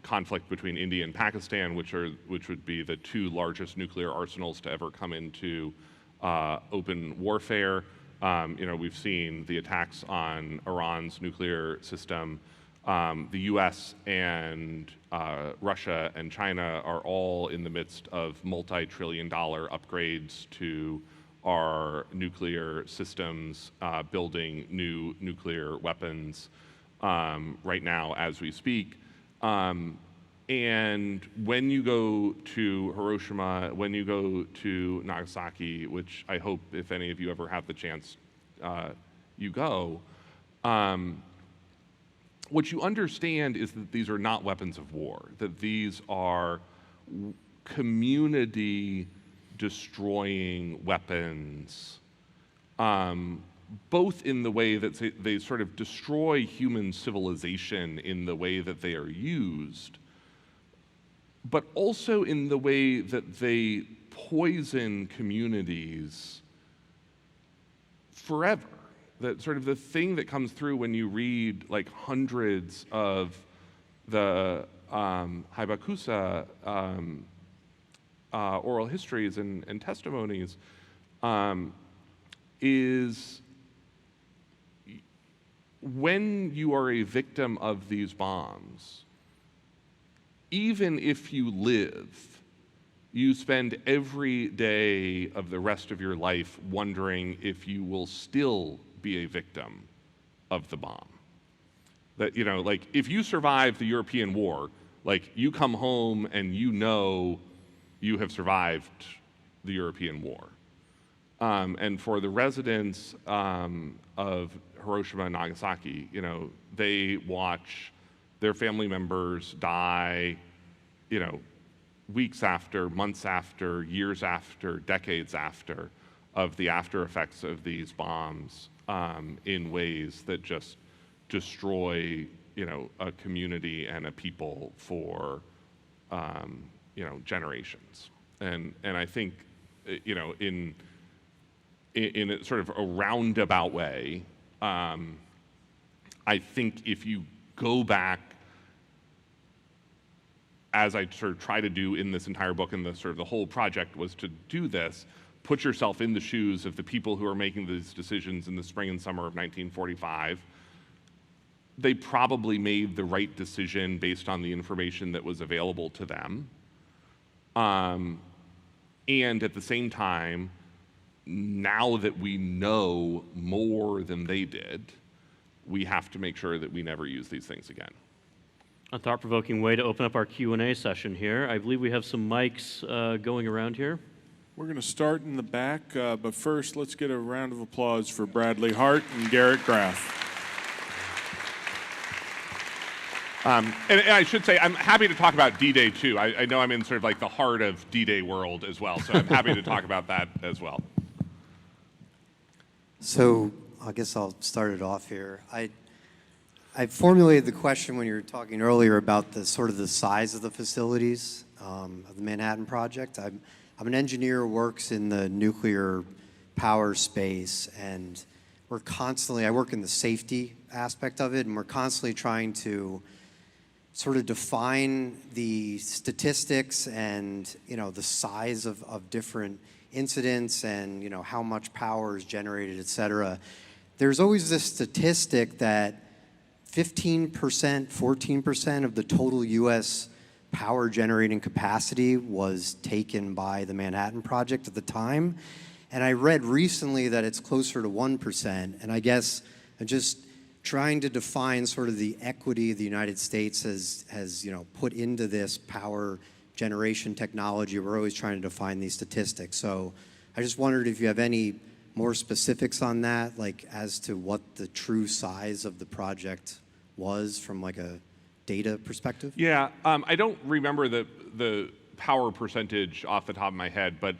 conflict between India and Pakistan, which would be the two largest nuclear arsenals to ever come into open warfare. We've seen the attacks on Iran's nuclear system. The US and Russia and China are all in the midst of multi-trillion-dollar upgrades to our nuclear systems, building new nuclear weapons right now as we speak. And when you go to Hiroshima, when you go to Nagasaki, which I hope if any of you ever have the chance, you go, what you understand is that these are not weapons of war, that these are community-destroying weapons, both in the way that they sort of destroy human civilization in the way that they are used, but also in the way that they poison communities forever. That sort of the thing that comes through when you read like hundreds of the Hayabusa oral histories and testimonies is when you are a victim of these bombs, even if you live, you spend every day of the rest of your life wondering if you will still be a victim of the bomb. That, like if you survive the European war, like you come home and you have survived the European war. And for the residents of Hiroshima and Nagasaki, they watch their family members die, weeks after, months after, years after, decades after, of the after effects of these bombs in ways that just destroy, a community and a people for, generations. And I think, in a sort of a roundabout way, I think if you go back, as I sort of try to do in this entire book, and the whole project was to do this, put yourself in the shoes of the people who are making these decisions in the spring and summer of 1945. They probably made the right decision based on the information that was available to them. And at the same time, now that we know more than they did, we have to make sure that we never use these things again. A thought-provoking way to open up our Q&A session here. I believe we have some mics going around here. We're going to start in the back, but first let's get a round of applause for Bradley Hart and Garrett Graff. And I should say, I'm happy to talk about D-Day too. I know I'm in sort of like the heart of D-Day world as well, so I'm happy to talk about that as well. So I guess I'll start it off here. I formulated the question when you were talking earlier about the sort of the size of the facilities of the Manhattan Project. I'm an engineer who works in the nuclear power space, and I work in the safety aspect of it, and we're constantly trying to sort of define the statistics and, the size of different incidents and, how much power is generated, et cetera. There's always this statistic that 15%, 14% of the total U.S. power generating capacity was taken by the Manhattan Project at the time. And I read recently that it's closer to 1%. And I guess I'm just trying to define sort of the equity the United States has put into this power generation technology. We're always trying to define these statistics. So I just wondered if you have any more specifics on that, like as to what the true size of the project was from like a data perspective? Yeah, I don't remember the power percentage off the top of my head, but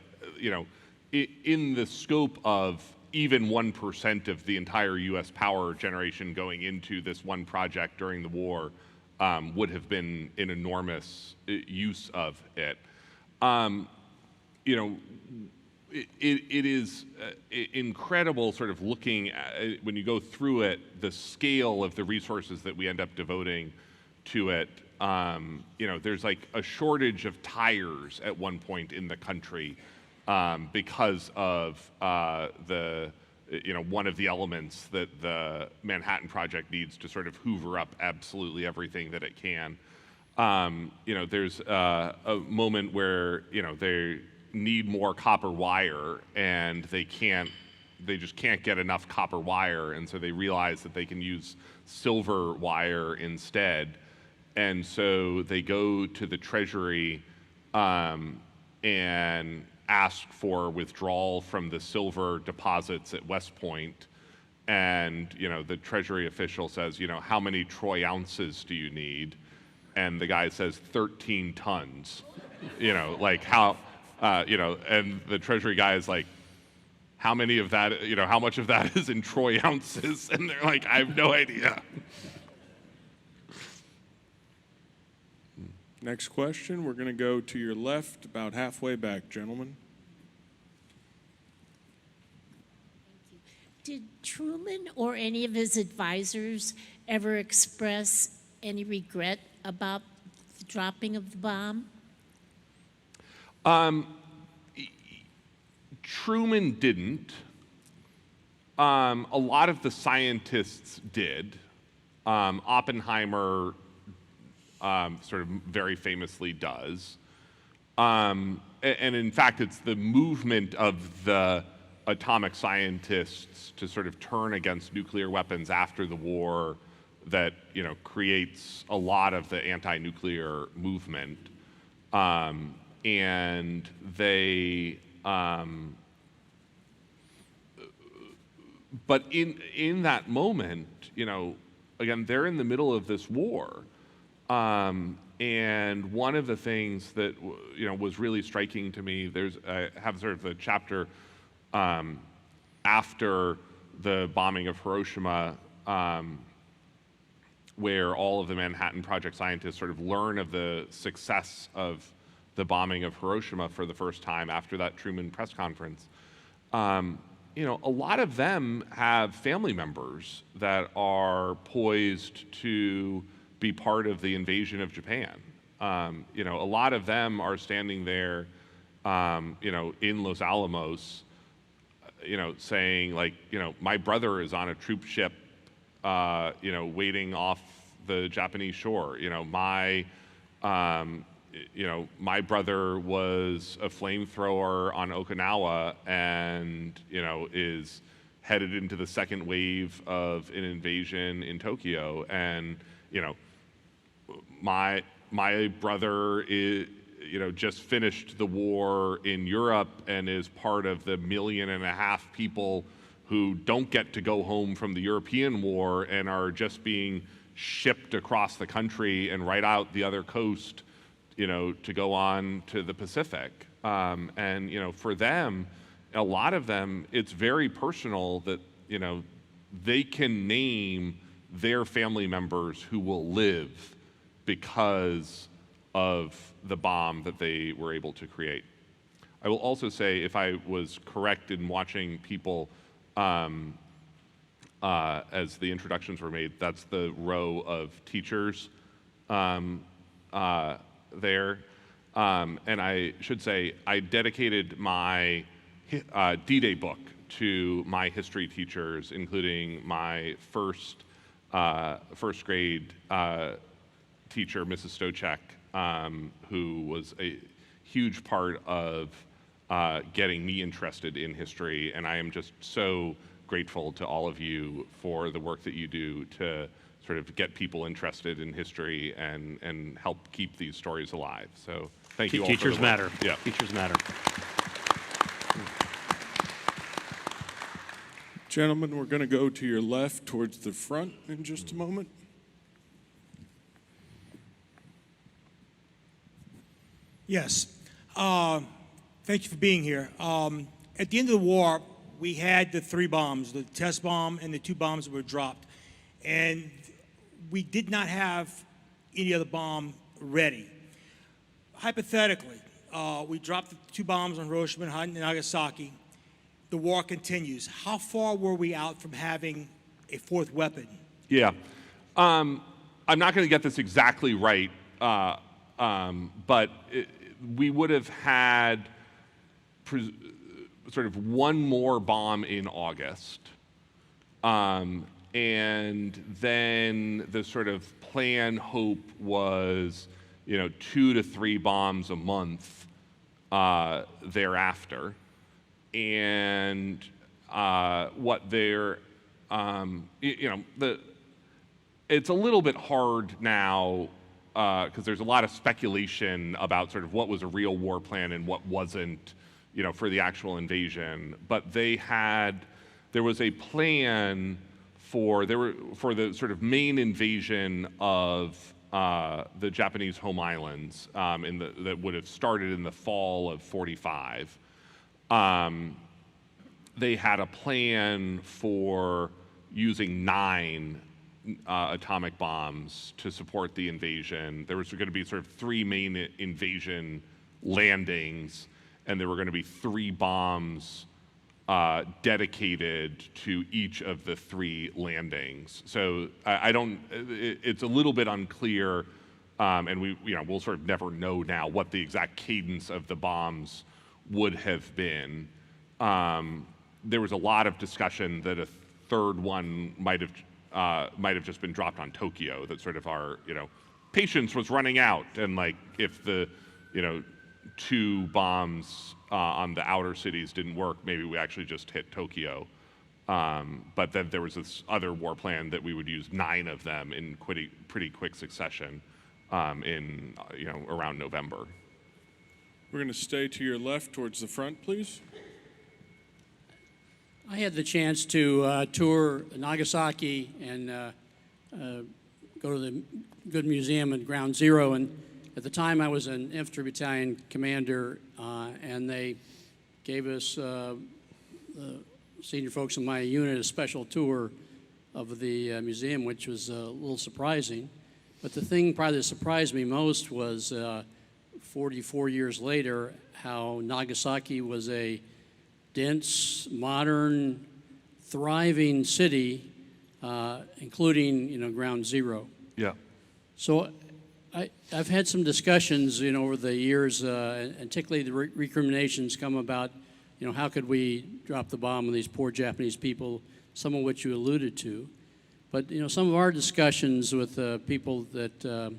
in the scope of even 1% of the entire U.S. power generation going into this one project during the war would have been an enormous use of it. You know, it is incredible sort of looking at, when you go through it, the scale of the resources that we end up devoting to it. You know, there's like a shortage of tires at one point in the country because of you know, one of the elements that the Manhattan Project needs to sort of hoover up absolutely everything that it can. You know, there's a moment where, you know, they need more copper wire and they just can't get enough copper wire, and so they realize that they can use silver wire instead. And so they go to the Treasury and ask for withdrawal from the silver deposits at West Point. And, you know, the Treasury official says, you know, how many troy ounces do you need? And the guy says 13 tons. You know, like how, you know, and the Treasury guy is like, how many of that, you know, how much of that is in troy ounces? And they're like, I have no idea. Next question, we're going to go to your left, about halfway back, gentlemen. Did Truman or any of his advisors ever express any regret about the dropping of the bomb? Truman didn't. A lot of the scientists did. Oppenheimer sort of very famously does. And in fact, it's the movement of the atomic scientists to sort of turn against nuclear weapons after the war that, you know, creates a lot of the anti-nuclear movement. And they, but in that moment, you know, again, they're in the middle of this war. And one of the things that, you know, was really striking to me, I have sort of a chapter after the bombing of Hiroshima, where all of the Manhattan Project scientists sort of learn of the success of the bombing of Hiroshima for the first time after that Truman press conference. You know, a lot of them have family members that are poised to be part of the invasion of Japan. You know, a lot of them are standing there, you know, in Los Alamos, you know, saying like, you know, my brother is on a troop ship, you know, waiting off the Japanese shore. You know, my brother was a flamethrower on Okinawa and, you know, is headed into the second wave of an invasion in Tokyo. And, you know, my brother is, you know, just finished the war in Europe and is part of the 1.5 million people who don't get to go home from the European war and are just being shipped across the country and right out the other coast, you know, to go on to the Pacific. And, you know, for them, a lot of them, it's very personal that, you know, they can name their family members who will live because of the bomb that they were able to create. I will also say, if I was correct in watching people as the introductions were made, that's the row of teachers there. And I should say, I dedicated my D-Day book to my history teachers, including my first grade teacher, Mrs. Stochek, who was a huge part of getting me interested in history. And I am just so grateful to all of you for the work that you do to sort of get people interested in history and help keep these stories alive. So thank you all. Teachers matter. Yeah. Teachers matter. Gentlemen, we're going to go to your left towards the front in just a moment. Yes. Thank you for being here. At the end of the war, we had the 3 bombs, the test bomb and the 2 bombs that were dropped. And we did not have any other bomb ready. Hypothetically, we dropped the 2 bombs on Hiroshima and Nagasaki. The war continues. How far were we out from having a 4th weapon? Yeah. I'm not going to get this exactly right, but we would have had sort of one more bomb in August. And then the sort of plan hope was, 2 to 3 bombs a month thereafter. And what they're, it's a little bit hard now because there's a lot of speculation about sort of what was a real war plan and what wasn't, for the actual invasion. But there was a plan for the sort of main invasion of the Japanese home islands that would have started in the fall of '45. They had a plan for using 9 atomic bombs to support the invasion. There was going to be sort of 3 main invasion landings, and there were going to be 3 bombs dedicated to each of the 3 landings. So it's a little bit unclear, and we'll sort of never know now what the exact cadence of the bombs would have been. There was a lot of discussion that a 3rd one might have just been dropped on Tokyo, that sort of our, patience was running out, and like if the, 2 bombs on the outer cities didn't work, maybe we actually just hit Tokyo. But then there was this other war plan that we would use 9 of them in pretty quick succession in, around November. We're going to stay to your left towards the front, please. I had the chance to tour Nagasaki and go to the Good Museum at Ground Zero. And at the time, I was an infantry battalion commander, and they gave us, the senior folks in my unit, a special tour of the museum, which was a little surprising. But the thing probably that surprised me most was 44 years later, how Nagasaki was a dense, modern, thriving city, including, Ground Zero. Yeah. So I've had some discussions, over the years, and particularly the recriminations come about, how could we drop the bomb on these poor Japanese people, some of which you alluded to. But, some of our discussions with people that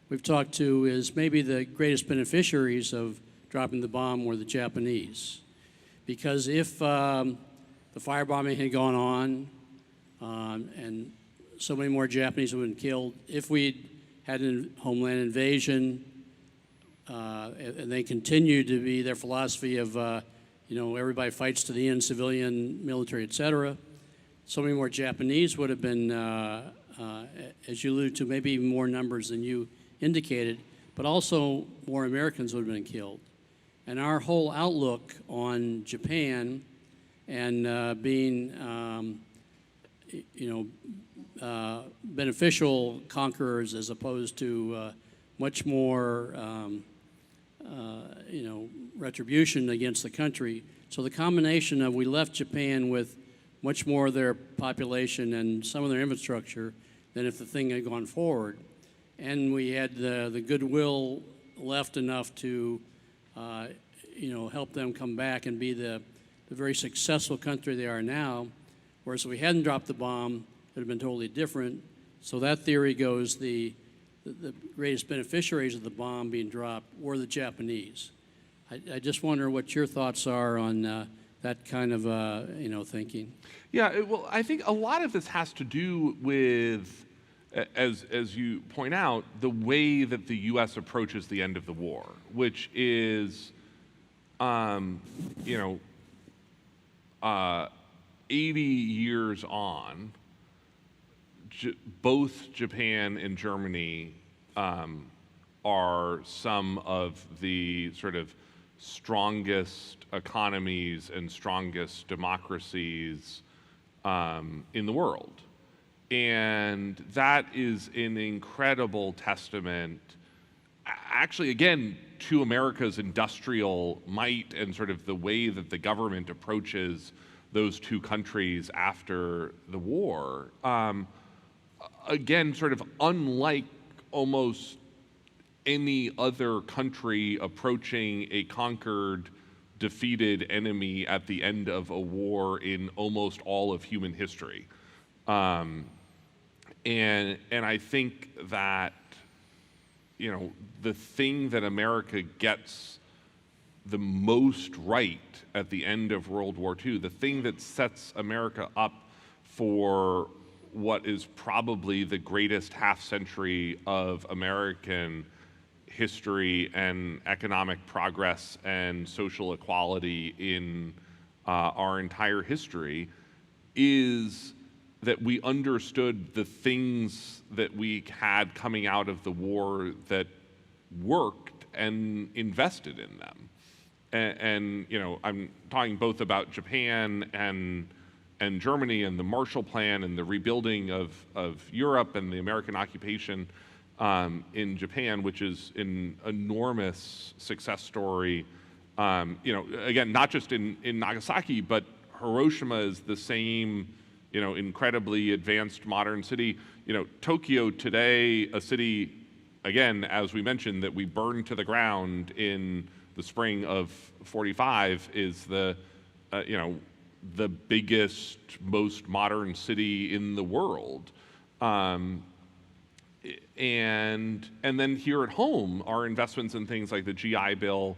we've talked to is maybe the greatest beneficiaries of dropping the bomb were the Japanese. Because if the firebombing had gone on and so many more Japanese would have been killed, if we'd had a homeland invasion and they continued to be their philosophy of, everybody fights to the end, civilian, military, etc., so many more Japanese would have been, as you alluded to, maybe even more numbers than you indicated, but also more Americans would have been killed. And our whole outlook on Japan and being, beneficial conquerors as opposed to much more, retribution against the country. So the combination of we left Japan with much more of their population and some of their infrastructure than if the thing had gone forward. And we had the goodwill left enough to help them come back and be the very successful country they are now. Whereas if we hadn't dropped the bomb, it would have been totally different. So that theory goes the greatest beneficiaries of the bomb being dropped were the Japanese. I just wonder what your thoughts are on that kind of thinking. Yeah, well, I think a lot of this has to do with, as you point out, the way that the U.S. approaches the end of the war, which is, 80 years on, both Japan and Germany are some of the sort of strongest economies and strongest democracies in the world. And that is an incredible testament, actually, again, to America's industrial might and sort of the way that the government approaches those two countries after the war. Again, sort of unlike almost any other country approaching a conquered, defeated enemy at the end of a war in almost all of human history. And I think that, you know, the thing that America gets the most right at the end of World War II, the thing that sets America up for what is probably the greatest half century of American history and economic progress and social equality in our entire history, is that we understood the things that we had coming out of the war that worked and invested in them. And you know, I'm talking both about Japan and Germany and the Marshall Plan and the rebuilding of Europe and the American occupation in Japan, which is an enormous success story. You know, again, not just in Nagasaki, but Hiroshima is the same, you know, incredibly advanced modern city. You know, Tokyo today, a city, again, as we mentioned, that we burned to the ground in the spring of '45, is the, you know, the biggest, most modern city in the world. And then here at home, our investments in things like the GI Bill,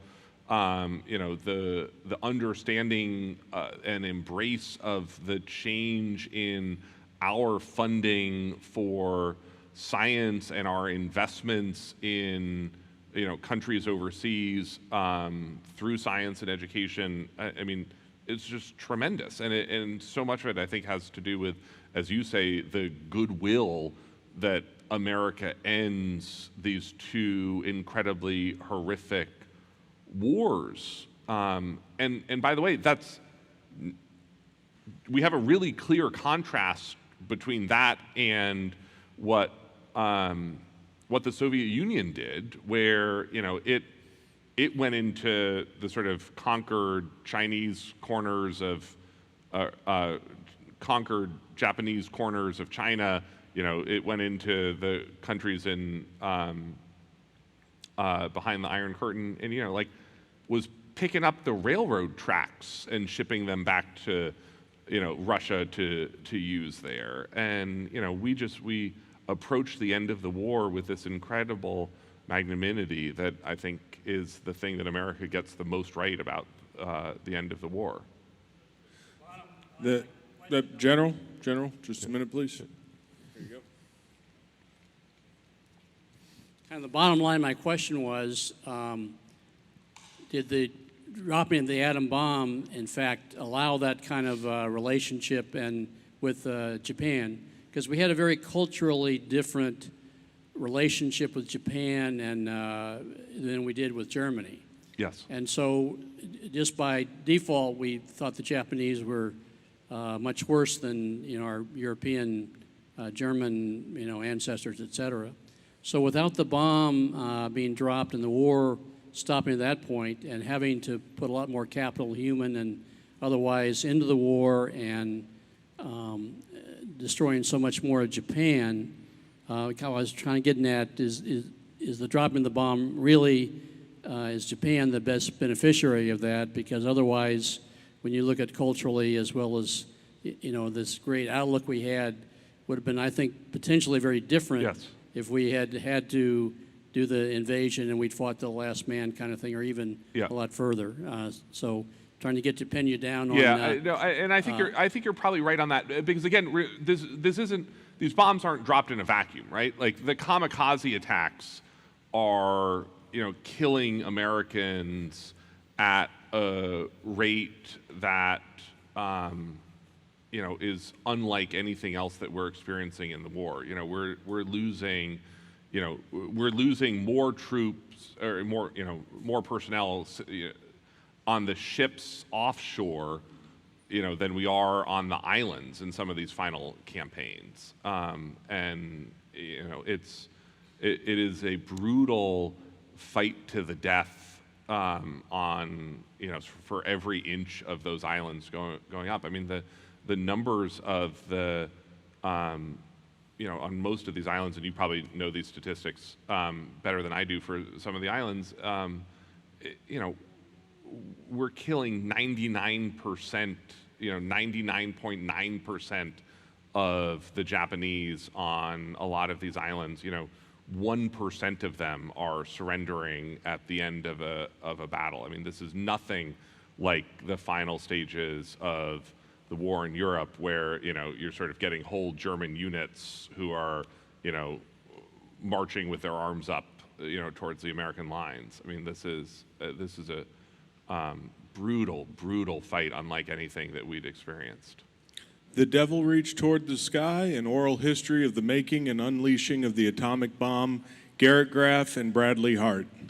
you know, the understanding and embrace of the change in our funding for science and our investments in, you know, countries overseas through science and education. I mean, it's just tremendous, and so much of it, I think, has to do with, as you say, the goodwill that America ends these two incredibly horrific wars. And by the way, we have a really clear contrast between that and what the Soviet Union did, where, you know, it went into the sort of conquered Chinese corners of, conquered Japanese corners of China. You know, it went into the countries in behind the Iron Curtain, and, you know, like, was picking up the railroad tracks and shipping them back to, you know, Russia to use there. And, you know, we approached the end of the war with this incredible magnanimity that I think is the thing that America gets the most right about the end of the war. The General, just a minute, please. There you go. And the bottom line, my question was, did the dropping of the atom bomb, in fact, allow that kind of relationship and with Japan? Because we had a very culturally different relationship with Japan and than we did with Germany. Yes. And so, just by default, we thought the Japanese were much worse than, you know, our European, German, you know, ancestors, et cetera. So without the bomb being dropped and the war stopping at that point and having to put a lot more capital, human and otherwise, into the war and destroying so much more of Japan, what I was trying to get at is the dropping the bomb really, is Japan the best beneficiary of that? Because otherwise, when you look at culturally as well as, you know, this great outlook we had, would have been, I think, potentially very different. Yes. If we had to do the invasion and we'd fought the last man kind of thing, or even a lot further. So trying to pin you down on that. Yeah, and I think you're probably right on that, because again, these bombs aren't dropped in a vacuum, right? Like, the kamikaze attacks are, you know, killing Americans at a rate that you know, is unlike anything else that we're experiencing in the war. You know, we're losing, you know, we're losing more troops or more, you know, more personnel on the ships offshore, than we are on the islands in some of these final campaigns. And it is a brutal fight to the death on for every inch of those islands going up. I mean, the numbers of the on most of these islands, and you probably know these statistics better than I do for some of the islands. We're killing 99%, 99.9% of the Japanese on a lot of these islands. 1% of them are surrendering at the end of a battle. I mean, this is nothing like the final stages of the war in Europe, where you're sort of getting whole German units who are marching with their arms up towards the American lines. I mean, this is a brutal fight, unlike anything that we'd experienced. The Devil Reached Toward the Sky, an oral history of the making and unleashing of the atomic bomb, Garrett Graff and Bradley Hart. Yeah,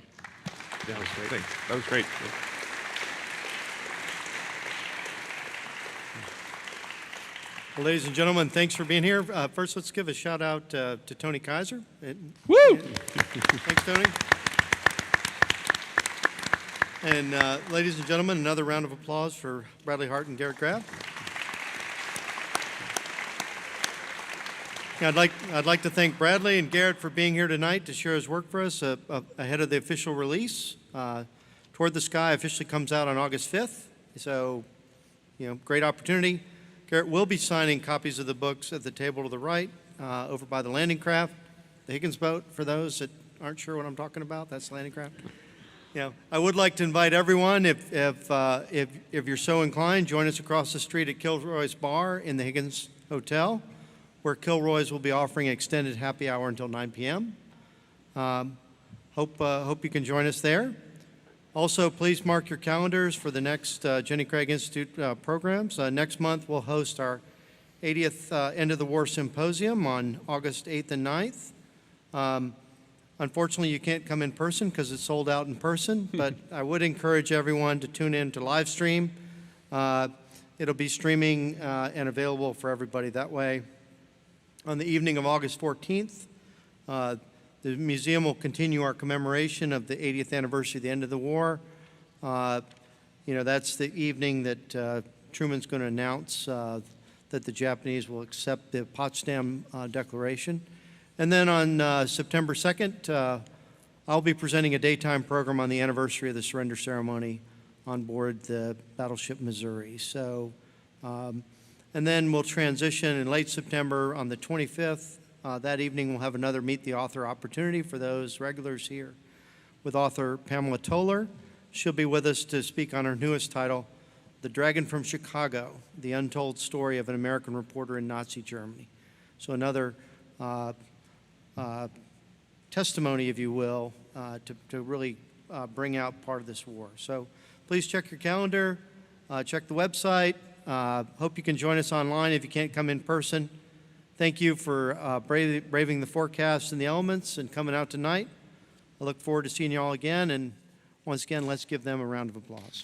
that was great. Thanks. That was great. Well, ladies and gentlemen, thanks for being here. First, let's give a shout out to Tony Kaiser. Woo! Thanks, Tony. And ladies and gentlemen, another round of applause for Bradley Hart and Garrett Graff. I'd like to thank Bradley and Garrett for being here tonight to share his work for us ahead of the official release. Toward the Sky officially comes out on August 5th, so great opportunity. Garrett will be signing copies of the books at the table to the right, over by the landing craft, the Higgins boat. For those that aren't sure what I'm talking about, that's the landing craft. I would like to invite everyone, if you're so inclined, join us across the street at Kilroy's Bar in the Higgins Hotel, where Kilroy's will be offering an extended happy hour until 9 p.m. Hope you can join us there. Also, please mark your calendars for the next Jenny Craig Institute programs. Next month, we'll host our 80th End of the War Symposium on August 8th and 9th. Unfortunately, you can't come in person because it's sold out in person, but I would encourage everyone to tune in to live stream. It'll be streaming and available for everybody that way. On the evening of August 14th, the museum will continue our commemoration of the 80th anniversary of the end of the war. That's the evening that Truman's going to announce that the Japanese will accept the Potsdam Declaration. And then on September 2nd, I'll be presenting a daytime program on the anniversary of the surrender ceremony on board the battleship Missouri. So, and then we'll transition in late September on the 25th. That evening, we'll have another Meet the Author opportunity for those regulars here with author Pamela Toller. She'll be with us to speak on her newest title, The Dragon from Chicago, The Untold Story of an American Reporter in Nazi Germany. So another testimony, if you will, to really bring out part of this war. So please check your calendar, check the website. Hope you can join us online if you can't come in person. Thank you for braving the forecast and the elements and coming out tonight. I look forward to seeing you all again. And once again, let's give them a round of applause.